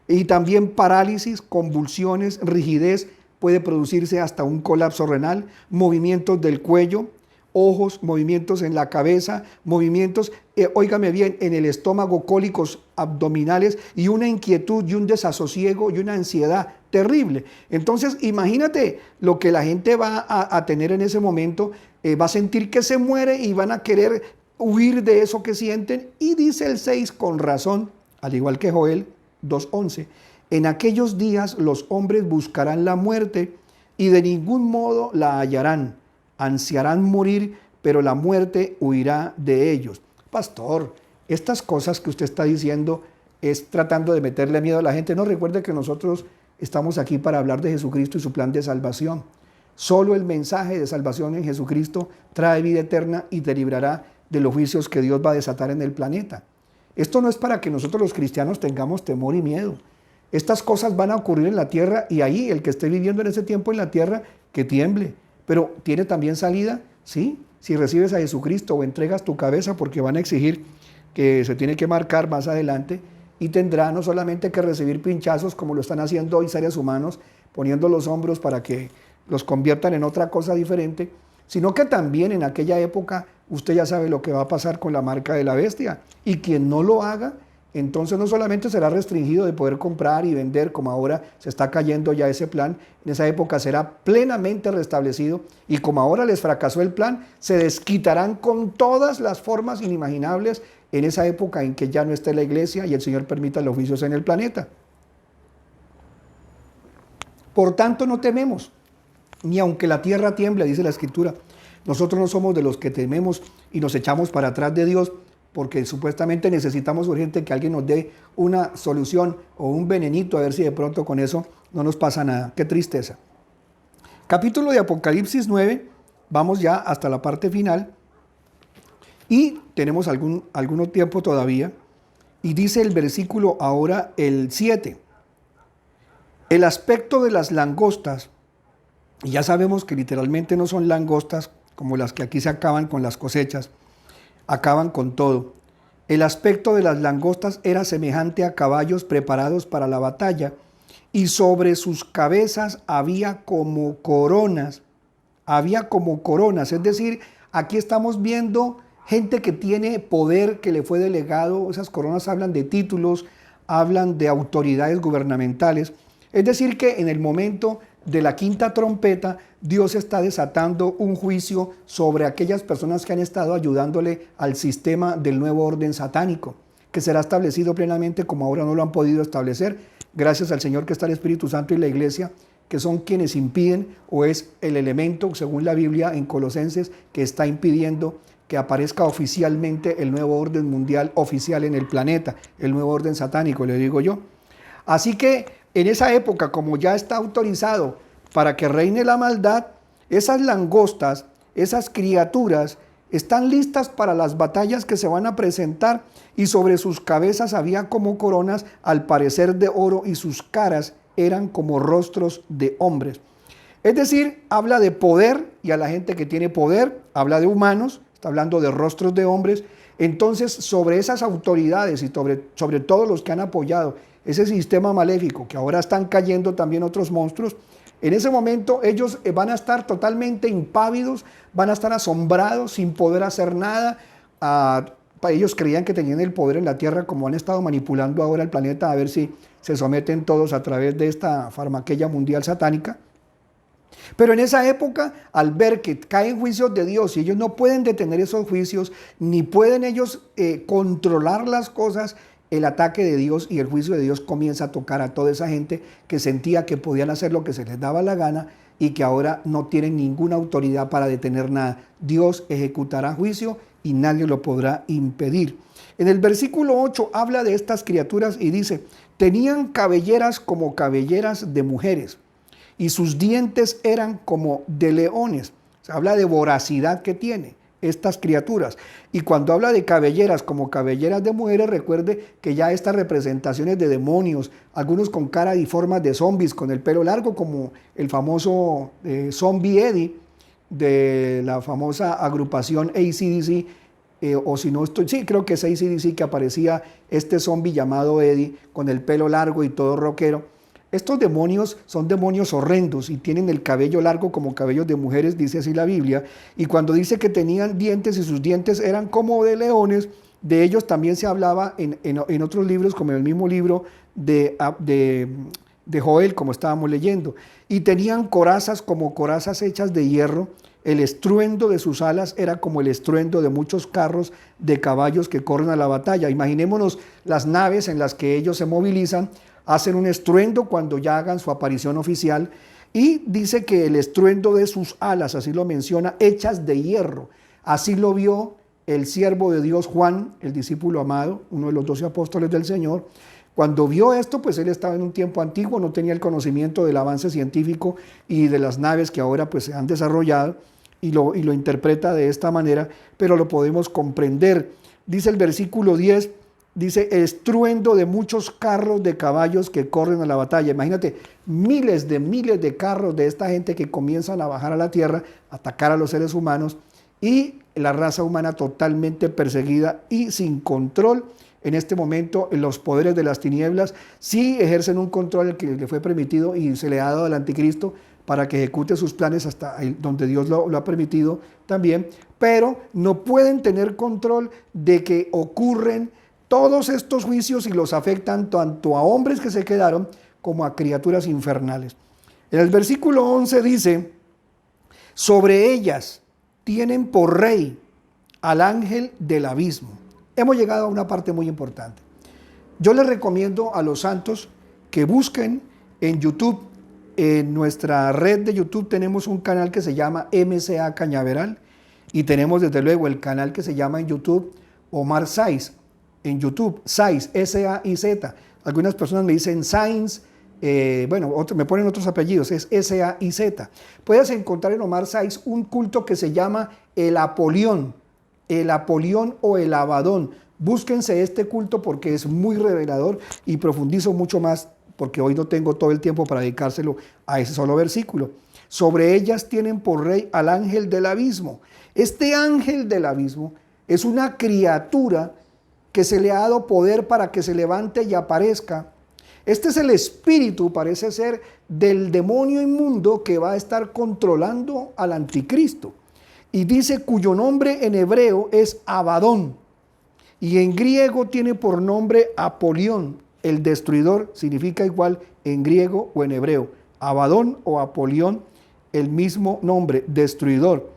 Y también parálisis, convulsiones, rigidez, puede producirse hasta un colapso renal, movimientos del cuello, ojos, movimientos en la cabeza, movimientos, óigame bien, en el estómago, cólicos abdominales y una inquietud y un desasosiego y una ansiedad terrible. Entonces, imagínate lo que la gente va a tener en ese momento, va a sentir que se muere y van a querer huir de eso que sienten. Y dice el 6 con razón, al igual que Joel 2:11, en aquellos días los hombres buscarán la muerte y de ningún modo la hallarán. Ansiarán morir, pero la muerte huirá de ellos. Pastor, estas cosas que usted está diciendo es tratando de meterle miedo a la gente. No, recuerde que nosotros estamos aquí para hablar de Jesucristo y su plan de salvación. Solo el mensaje de salvación en Jesucristo trae vida eterna y te librará de los juicios que Dios va a desatar en el planeta. Esto no es para que nosotros los cristianos tengamos temor y miedo. Estas cosas van a ocurrir en la tierra y ahí el que esté viviendo en ese tiempo en la tierra, que tiemble. Pero ¿tiene también salida? Sí, si recibes a Jesucristo o entregas tu cabeza, porque van a exigir que se tiene que marcar más adelante, y tendrá no solamente que recibir pinchazos como lo están haciendo hoy seres humanos, poniendo los hombros para que los conviertan en otra cosa diferente, sino que también en aquella época usted ya sabe lo que va a pasar con la marca de la bestia, y quien no lo haga, entonces no solamente será restringido de poder comprar y vender, como ahora se está cayendo ya ese plan, en esa época será plenamente restablecido, y como ahora les fracasó el plan, se desquitarán con todas las formas inimaginables en esa época en que ya no esté la iglesia y el Señor permita los juicios en el planeta. Por tanto no tememos, ni aunque la tierra tiemble, dice la Escritura. Nosotros no somos de los que tememos y nos echamos para atrás de Dios, porque supuestamente necesitamos urgente que alguien nos dé una solución o un venenito, a ver si de pronto con eso no nos pasa nada. Qué tristeza. Capítulo de Apocalipsis 9, vamos ya hasta la parte final y tenemos algún tiempo todavía. Y dice el versículo ahora el 7, el aspecto de las langostas, y ya sabemos que literalmente no son langostas como las que aquí se acaban con las cosechas, acaban con todo. El aspecto de las langostas era semejante a caballos preparados para la batalla, y sobre sus cabezas había como coronas, es decir, aquí estamos viendo gente que tiene poder que le fue delegado. Esas coronas hablan de títulos, hablan de autoridades gubernamentales, es decir que en el momento de la quinta trompeta, Dios está desatando un juicio sobre aquellas personas que han estado ayudándole al sistema del nuevo orden satánico, que será establecido plenamente como ahora no lo han podido establecer, gracias al Señor que está el Espíritu Santo y la Iglesia, que son quienes impiden, o es el elemento, según la Biblia en Colosenses, que está impidiendo que aparezca oficialmente el nuevo orden mundial oficial en el planeta, el nuevo orden satánico, le digo yo. Así que en esa época, como ya está autorizado para que reine la maldad, esas langostas, esas criaturas, están listas para las batallas que se van a presentar, y sobre sus cabezas había como coronas, al parecer de oro, y sus caras eran como rostros de hombres. Es decir, habla de poder, y a la gente que tiene poder, habla de humanos, está hablando de rostros de hombres. Entonces, sobre esas autoridades y sobre todos los que han apoyado ese sistema maléfico, que ahora están cayendo también otros monstruos, en ese momento ellos van a estar totalmente impávidos, van a estar asombrados, sin poder hacer nada, ellos creían que tenían el poder en la tierra, como han estado manipulando ahora el planeta, a ver si se someten todos a través de esta farmaqueya mundial satánica. Pero en esa época, al ver que caen juicios de Dios y ellos no pueden detener esos juicios, ni pueden ellos controlar las cosas, el ataque de Dios y el juicio de Dios comienza a tocar a toda esa gente que sentía que podían hacer lo que se les daba la gana y que ahora no tienen ninguna autoridad para detener nada. Dios ejecutará juicio y nadie lo podrá impedir. En el versículo 8 habla de estas criaturas y dice, tenían cabelleras como cabelleras de mujeres y sus dientes eran como de leones. Se habla de voracidad que tiene estas criaturas. Y cuando habla de cabelleras como cabelleras de mujeres, recuerde que ya estas representaciones de demonios, algunos con cara y formas de zombies, con el pelo largo, como el famoso Zombie Eddie de la famosa agrupación AC/DC, o si no estoy, sí, creo que es AC/DC, que aparecía este zombie llamado Eddie con el pelo largo y todo rockero. Estos demonios son demonios horrendos y tienen el cabello largo como cabellos de mujeres, dice así la Biblia. Y cuando dice que tenían dientes y sus dientes eran como de leones, de ellos también se hablaba en otros libros, como en el mismo libro de Joel, como estábamos leyendo. Y tenían corazas como corazas hechas de hierro. El estruendo de sus alas era como el estruendo de muchos carros de caballos que corren a la batalla. Imaginémonos las naves en las que ellos se movilizan, hacen un estruendo cuando ya hagan su aparición oficial, y dice que el estruendo de sus alas, así lo menciona, hechas de hierro. Así lo vio el siervo de Dios Juan, el discípulo amado, uno de los 12 apóstoles del Señor. Cuando vio esto, pues él estaba en un tiempo antiguo, no tenía el conocimiento del avance científico y de las naves que ahora pues se han desarrollado, y lo interpreta de esta manera, pero lo podemos comprender. Dice el versículo 10, dice, estruendo de muchos carros de caballos que corren a la batalla. Imagínate, miles de carros de esta gente que comienzan a bajar a la tierra, a atacar a los seres humanos, y la raza humana totalmente perseguida y sin control. En este momento, los poderes de las tinieblas sí ejercen un control al que le fue permitido y se le ha dado al anticristo para que ejecute sus planes hasta donde Dios lo ha permitido también, pero no pueden tener control de que ocurren todos estos juicios y los afectan tanto a hombres que se quedaron como a criaturas infernales. En el versículo 11 dice, sobre ellas tienen por rey al ángel del abismo. Hemos llegado a una parte muy importante. Yo les recomiendo a los santos que busquen en YouTube. En nuestra red de YouTube tenemos un canal que se llama MCA Cañaveral y tenemos desde luego el canal que se llama en YouTube Omar Saiz. En YouTube, Saiz, S-A-I-Z. Algunas personas me dicen Sainz, me ponen otros apellidos, es S-A-I-Z. Puedes encontrar en Omar Saiz un culto que se llama el Apolión o el Abadón. Búsquense este culto porque es muy revelador y profundizo mucho más, porque hoy no tengo todo el tiempo para dedicárselo a ese solo versículo. Sobre ellas tienen por rey al ángel del abismo. Este ángel del abismo es una criatura que se le ha dado poder para que se levante y aparezca. Este es el espíritu, parece ser, del demonio inmundo que va a estar controlando al anticristo. Y dice cuyo nombre en hebreo es Abadón y en griego tiene por nombre Apolión. El destruidor significa igual en griego o en hebreo. Abadón o Apolión, el mismo nombre, destruidor.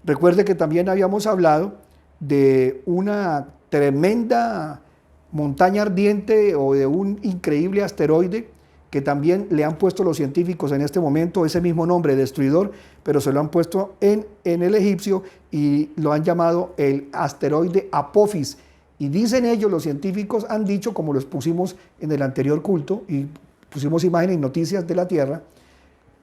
Recuerde que también habíamos hablado de una tremenda montaña ardiente o de un increíble asteroide que también le han puesto los científicos en este momento ese mismo nombre, destruidor, pero se lo han puesto en el egipcio y lo han llamado el asteroide Apophis. Y dicen ellos, los científicos han dicho, como los pusimos en el anterior culto y pusimos imágenes y noticias de la Tierra,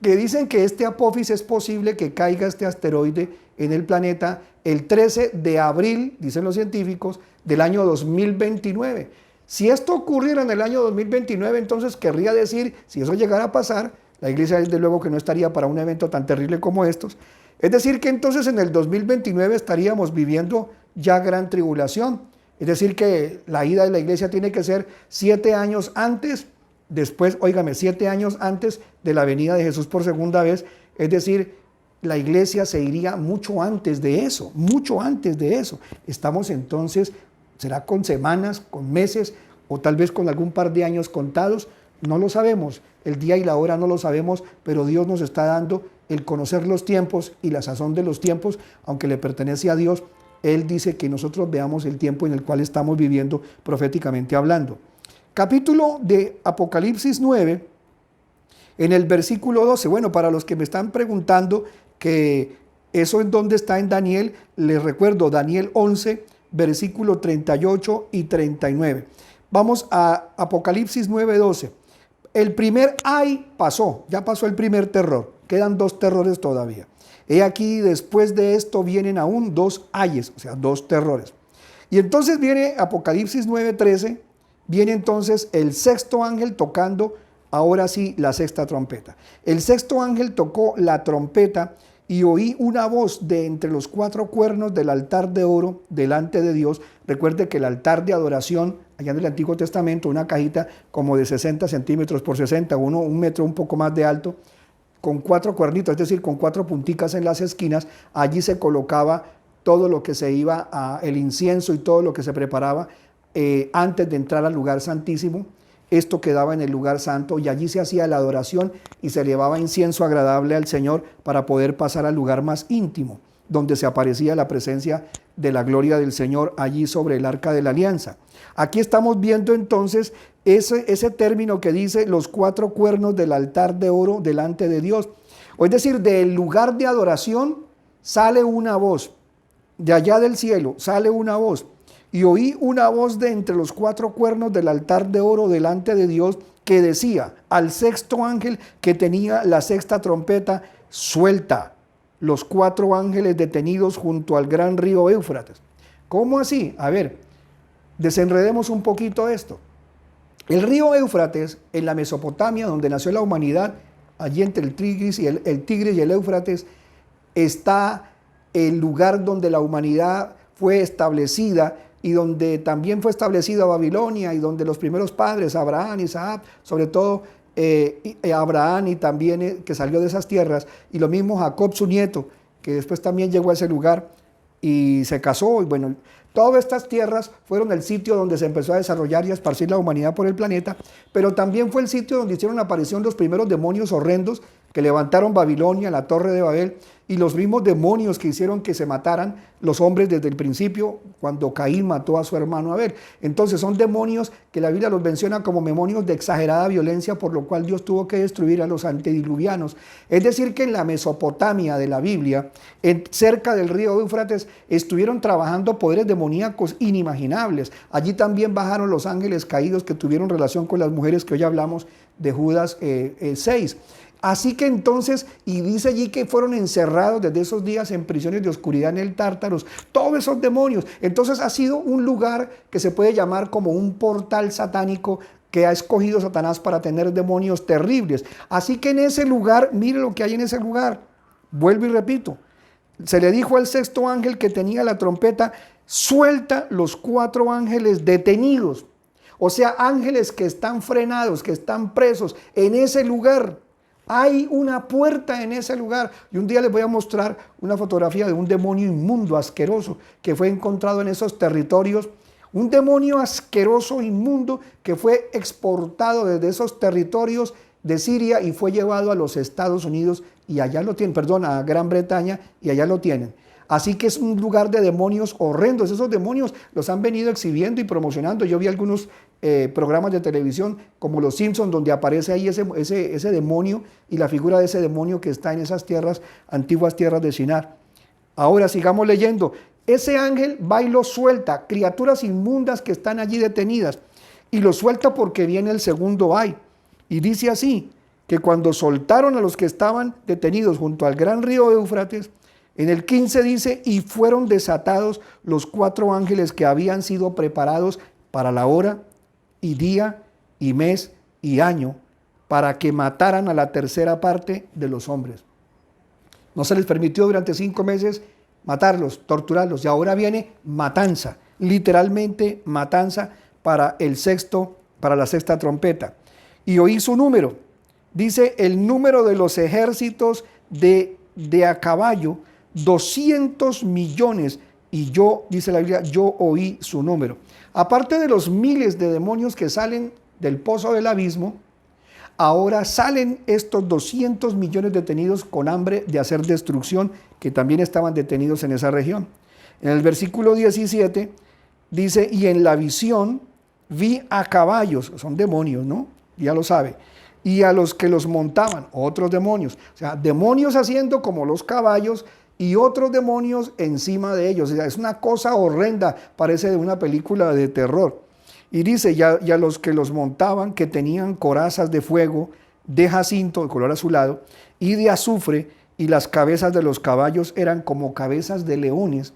que dicen que este Apophis es posible que caiga este asteroide en el planeta el 13 de abril, dicen los científicos, del año 2029. Si esto ocurriera en el año 2029, entonces querría decir, si eso llegara a pasar, la iglesia desde luego que no estaría para un evento tan terrible como estos, es decir que entonces en el 2029 estaríamos viviendo ya gran tribulación. Es decir que la ida de la iglesia tiene que ser 7 años antes, después, 7 años antes de la venida de Jesús por segunda vez. Es decir, la iglesia se iría mucho antes de eso, mucho antes de eso. Estamos entonces ¿Será con semanas, con meses o tal vez con algún par de años contados? No lo sabemos. El día y la hora no lo sabemos, pero Dios nos está dando el conocer los tiempos y la sazón de los tiempos, aunque le pertenece a Dios. Él dice que nosotros veamos el tiempo en el cual estamos viviendo proféticamente hablando. Capítulo de Apocalipsis 9, en el versículo 12. Bueno, para los que me están preguntando que eso en dónde está en Daniel, les recuerdo Daniel 11, versículo 38 y 39. Vamos a Apocalipsis 9, 12. El primer ay pasó, ya pasó el primer terror, quedan 2 terrores todavía. He aquí, después de esto vienen aún 2 ayes, o sea, 2 terrores. Y entonces viene Apocalipsis 9, 13, viene entonces el sexto ángel tocando, ahora sí, la sexta trompeta. El sexto ángel tocó la trompeta y oí una voz de entre los 4 cuernos del altar de oro delante de Dios. Recuerde que el altar de adoración, allá en el Antiguo Testamento, una cajita como de 60 centímetros por 60, un metro un poco más de alto, con 4 cuernitos, es decir, con 4 punticas en las esquinas. Allí se colocaba todo lo que se iba, el incienso y todo lo que se preparaba antes de entrar al lugar santísimo. Esto quedaba en el lugar santo y allí se hacía la adoración y se llevaba incienso agradable al Señor para poder pasar al lugar más íntimo, donde se aparecía la presencia de la gloria del Señor allí sobre el arca de la alianza. Aquí estamos viendo entonces ese término que dice los 4 cuernos del altar de oro delante de Dios. O es decir, del lugar de adoración sale una voz, de allá del cielo sale una voz. Y oí una voz de entre los 4 cuernos del altar de oro delante de Dios que decía al sexto ángel que tenía la sexta trompeta: suelta los 4 ángeles detenidos junto al gran río Éufrates. ¿Cómo así? A ver, desenredemos un poquito esto. El río Éufrates, en la Mesopotamia, donde nació la humanidad, allí entre el Tigris y el Éufrates, está el lugar donde la humanidad fue establecida y donde también fue establecida Babilonia y donde los primeros padres, Abraham, Isaac, sobre todo Abraham y también que salió de esas tierras, y lo mismo Jacob, su nieto, que después también llegó a ese lugar y se casó. Y bueno, todas estas tierras fueron el sitio donde se empezó a desarrollar y a esparcir la humanidad por el planeta, pero también fue el sitio donde hicieron aparición los primeros demonios horrendos que levantaron Babilonia, la Torre de Babel, y los mismos demonios que hicieron que se mataran los hombres desde el principio, cuando Caín mató a su hermano Abel. Entonces son demonios que la Biblia los menciona como demonios de exagerada violencia, por lo cual Dios tuvo que destruir a los antediluvianos. Es decir, que en la Mesopotamia de la Biblia, cerca del río Éufrates, estuvieron trabajando poderes demoníacos inimaginables. Allí también bajaron los ángeles caídos que tuvieron relación con las mujeres que hoy hablamos de Judas 6. Así que entonces, y dice allí que fueron encerrados desde esos días en prisiones de oscuridad en el Tártaros, todos esos demonios. Entonces ha sido un lugar que se puede llamar como un portal satánico que ha escogido Satanás para tener demonios terribles. Así que en ese lugar, mire lo que hay en ese lugar. Vuelvo y repito, se le dijo al sexto ángel que tenía la trompeta: suelta los 4 ángeles detenidos. O sea, ángeles que están frenados, que están presos en ese lugar. Hay una puerta en ese lugar. Y un día les voy a mostrar una fotografía de un demonio inmundo, asqueroso, que fue encontrado en esos territorios. Un demonio asqueroso, inmundo, que fue exportado desde esos territorios de Siria y fue llevado a los Estados Unidos y allá lo tienen, a Gran Bretaña, y allá lo tienen. Así que es un lugar de demonios horrendos. Esos demonios los han venido exhibiendo y promocionando. Yo vi algunos programas de televisión como Los Simpsons, donde aparece ahí ese demonio y la figura de ese demonio que está en esas tierras, antiguas tierras de Sinar. Ahora sigamos leyendo. Ese ángel va y lo suelta, criaturas inmundas que están allí detenidas, y lo suelta porque viene el segundo ay. Y dice así, que cuando soltaron a los que estaban detenidos junto al gran río Éufrates, en el 15 dice: y fueron desatados los 4 ángeles que habían sido preparados para la hora y día y mes y año, para que mataran a la tercera parte de los hombres. No se les permitió durante 5 meses matarlos, torturarlos, y ahora viene matanza, literalmente matanza para la sexta trompeta. Y oí su número, dice el número de los ejércitos de a caballo, 200 millones, y yo, dice la Biblia, yo oí su número. Aparte de los miles de demonios que salen del pozo del abismo, ahora salen estos 200 millones detenidos con hambre de hacer destrucción, que también estaban detenidos en esa región. En el versículo 17 dice, y en la visión vi a caballos, son demonios, ¿no? Ya lo sabe, y a los que los montaban, otros demonios. O sea, demonios haciendo como los caballos y otros demonios encima de ellos. O sea, es una cosa horrenda, parece de una película de terror. Y dice, y a los que los montaban, que tenían corazas de fuego, de jacinto, de color azulado, y de azufre, y las cabezas de los caballos eran como cabezas de leones,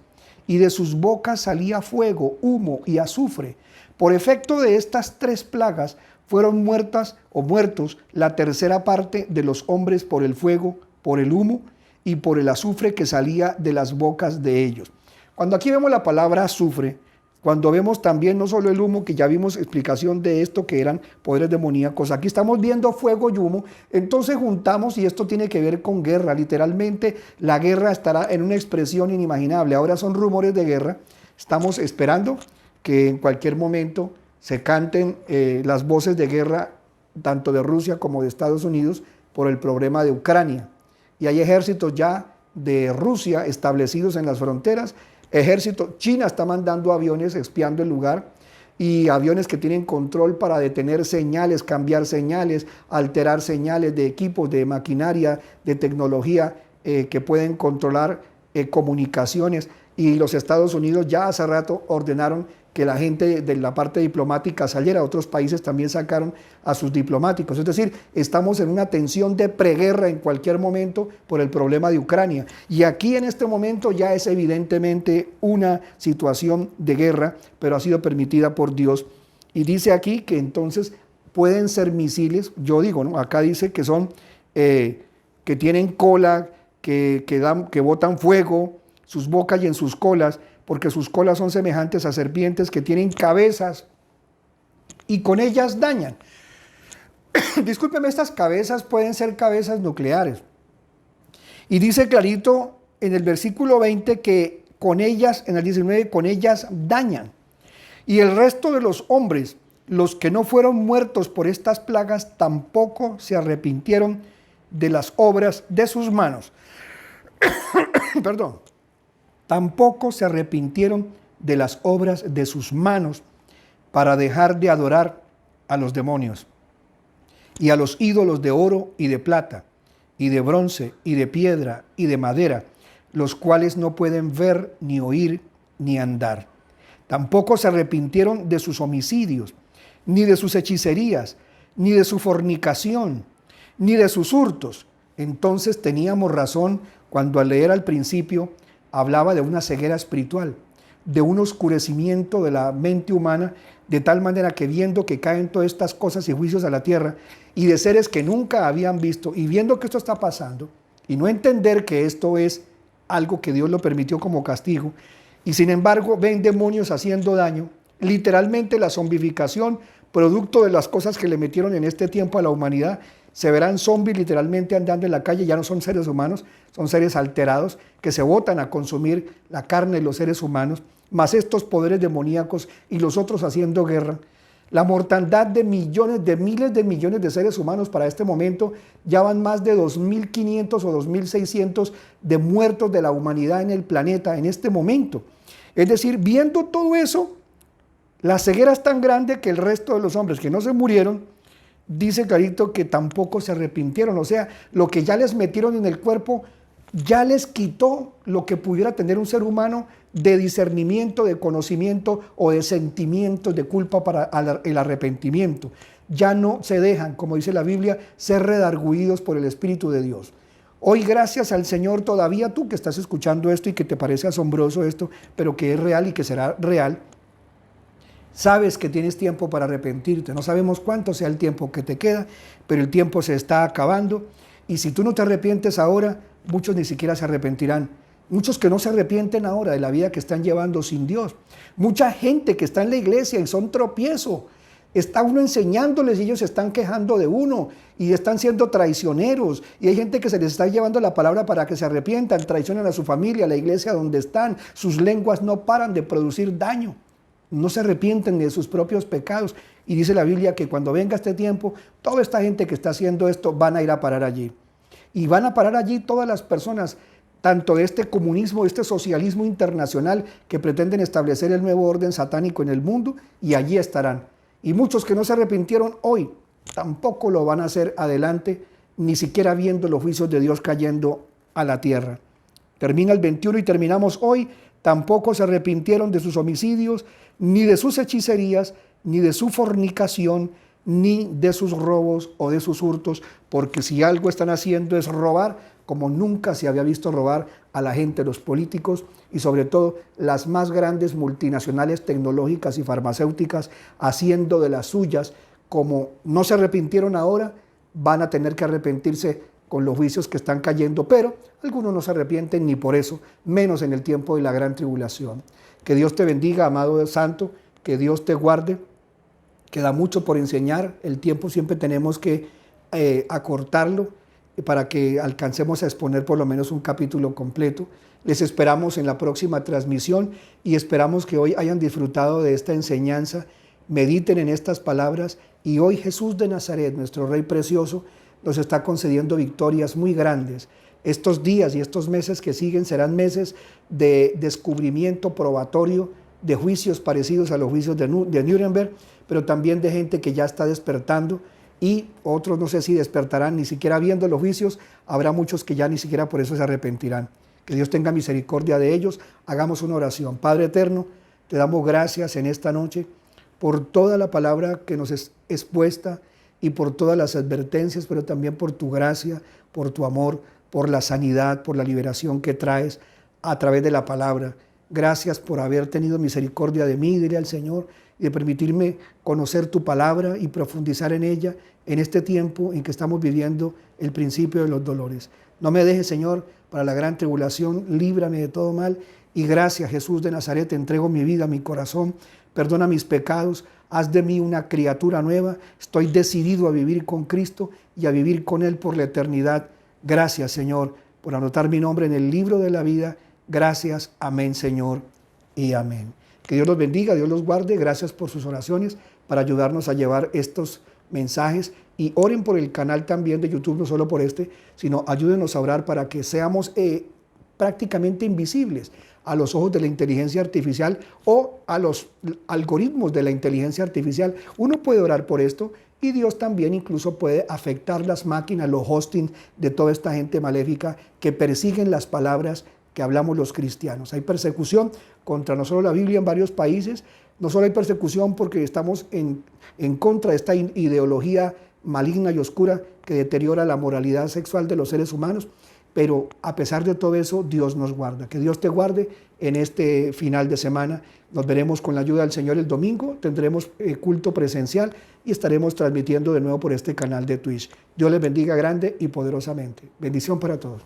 y de sus bocas salía fuego, humo y azufre. Por efecto de estas 3 plagas, fueron muertas o muertos la tercera parte de los hombres por el fuego, por el humo y por el azufre que salía de las bocas de ellos. Cuando aquí vemos la palabra azufre, cuando vemos también no solo el humo, que ya vimos explicación de esto, que eran poderes demoníacos, aquí estamos viendo fuego y humo, entonces juntamos, y esto tiene que ver con guerra, literalmente la guerra estará en una expresión inimaginable. Ahora son rumores de guerra, estamos esperando que en cualquier momento se canten las voces de guerra, tanto de Rusia como de Estados Unidos, por el problema de Ucrania. Y hay ejércitos ya de Rusia establecidos en las fronteras. China está mandando aviones espiando el lugar, y aviones que tienen control para detener señales, cambiar señales, alterar señales de equipos, de maquinaria, de tecnología que pueden controlar comunicaciones. Y los Estados Unidos ya hace rato ordenaron que la gente de la parte diplomática saliera. Otros países también sacaron a sus diplomáticos. Es decir, estamos en una tensión de preguerra en cualquier momento por el problema de Ucrania. Y aquí en este momento ya es evidentemente una situación de guerra, pero ha sido permitida por Dios. Y dice aquí que entonces pueden ser misiles, yo digo, ¿no? Acá dice que son, que tienen cola, que botan fuego, sus bocas y en sus colas, porque sus colas son semejantes a serpientes que tienen cabezas y con ellas dañan. Discúlpeme, estas cabezas pueden ser cabezas nucleares. Y dice clarito en el versículo 20 que con ellas, en el 19, con ellas dañan. Y el resto de los hombres, los que no fueron muertos por estas plagas, tampoco se arrepintieron de las obras de sus manos. Perdón. Tampoco se arrepintieron de las obras de sus manos para dejar de adorar a los demonios y a los ídolos de oro y de plata y de bronce y de piedra y de madera, los cuales no pueden ver ni oír ni andar. Tampoco se arrepintieron de sus homicidios, ni de sus hechicerías, ni de su fornicación, ni de sus hurtos. Entonces teníamos razón cuando al leer al principio hablaba de una ceguera espiritual, de un oscurecimiento de la mente humana, de tal manera que viendo que caen todas estas cosas y juicios a la tierra, y de seres que nunca habían visto, y viendo que esto está pasando, y no entender que esto es algo que Dios lo permitió como castigo, y sin embargo ven demonios haciendo daño, literalmente la zombificación, producto de las cosas que le metieron en este tiempo a la humanidad. Se verán zombies literalmente andando en la calle, ya no son seres humanos, son seres alterados que se botan a consumir la carne de los seres humanos, más estos poderes demoníacos y los otros haciendo guerra. La mortandad de millones, de miles de millones de seres humanos para este momento, ya van más de 2.500 o 2.600 de muertos de la humanidad en el planeta en este momento. Es decir, viendo todo eso, la ceguera es tan grande que el resto de los hombres que no se murieron, dice clarito que tampoco se arrepintieron. O sea, lo que ya les metieron en el cuerpo ya les quitó lo que pudiera tener un ser humano de discernimiento, de conocimiento o de sentimientos de culpa para el arrepentimiento. Ya no se dejan, como dice la Biblia, ser redargüidos por el Espíritu de Dios. Hoy, gracias al Señor, todavía tú que estás escuchando esto y que te parece asombroso esto, pero que es real y que será real, sabes que tienes tiempo para arrepentirte. No sabemos cuánto sea el tiempo que te queda, pero el tiempo se está acabando. Y si tú no te arrepientes ahora, muchos ni siquiera se arrepentirán. Muchos que no se arrepienten ahora de la vida que están llevando sin Dios. Mucha gente que está en la iglesia y son tropiezo. Está uno enseñándoles y ellos se están quejando de uno y están siendo traicioneros. Y hay gente que se les está llevando la palabra para que se arrepientan, traicionan a su familia, a la iglesia donde están. Sus lenguas no paran de producir daño. no se arrepienten de sus propios pecados. Y dice la Biblia que cuando venga este tiempo, toda esta gente que está haciendo esto van a ir a parar allí. Y van a parar allí todas las personas, tanto de este comunismo, este socialismo internacional que pretenden establecer el nuevo orden satánico en el mundo, y allí estarán. Y muchos que no se arrepintieron hoy, tampoco lo van a hacer adelante, ni siquiera viendo los juicios de Dios cayendo a la tierra. Termina el 21 y terminamos hoy. Tampoco se arrepintieron de sus homicidios, ni de sus hechicerías, ni de su fornicación, ni de sus robos o de sus hurtos, porque si algo están haciendo es robar, como nunca se había visto robar a la gente, los políticos y sobre todo las más grandes multinacionales tecnológicas y farmacéuticas haciendo de las suyas. Como no se arrepintieron ahora, van a tener que arrepentirse con los juicios que están cayendo, pero algunos no se arrepienten ni por eso, menos en el tiempo de la gran tribulación. Que Dios te bendiga, amado santo, que Dios te guarde. Queda mucho por enseñar, el tiempo siempre tenemos que acortarlo para que alcancemos a exponer por lo menos un capítulo completo. Les esperamos en la próxima transmisión y esperamos que hoy hayan disfrutado de esta enseñanza, mediten en estas palabras y hoy Jesús de Nazaret, nuestro Rey precioso, nos está concediendo victorias muy grandes. Estos días y estos meses que siguen serán meses de descubrimiento probatorio, de juicios parecidos a los juicios de Nuremberg, pero también de gente que ya está despertando y otros no sé si despertarán ni siquiera viendo los juicios. Habrá muchos que ya ni siquiera por eso se arrepentirán. Que Dios tenga misericordia de ellos. Hagamos una oración. Padre eterno, te damos gracias en esta noche por toda la palabra que nos es expuesta y por todas las advertencias, pero también por tu gracia, por tu amor, por la sanidad, por la liberación que traes a través de la palabra. Gracias por haber tenido misericordia de mí, dile al Señor, y de permitirme conocer tu palabra y profundizar en ella en este tiempo en que estamos viviendo el principio de los dolores. No me dejes, Señor, para la gran tribulación, líbrame de todo mal y gracias, Jesús de Nazaret, te entrego mi vida, mi corazón, perdona mis pecados, haz de mí una criatura nueva, estoy decidido a vivir con Cristo y a vivir con Él por la eternidad. Gracias, Señor, por anotar mi nombre en el libro de la vida. Gracias, amén, Señor, y amén. Que Dios los bendiga, Dios los guarde. Gracias por sus oraciones para ayudarnos a llevar estos mensajes. Y oren por el canal también de YouTube, no solo por este, sino ayúdenos a orar para que seamos prácticamente invisibles a los ojos de la inteligencia artificial o a los algoritmos de la inteligencia artificial. Uno puede orar por esto y Dios también incluso puede afectar las máquinas, los hosting de toda esta gente maléfica que persiguen las palabras que hablamos los cristianos. Hay persecución contra no solo la Biblia en varios países, no solo hay persecución porque estamos en contra de esta ideología maligna y oscura que deteriora la moralidad sexual de los seres humanos, pero a pesar de todo eso, Dios nos guarda. Que Dios te guarde en este final de semana. Nos veremos con la ayuda del Señor el domingo, tendremos culto presencial y estaremos transmitiendo de nuevo por este canal de Twitch. Dios les bendiga grande y poderosamente. Bendición para todos.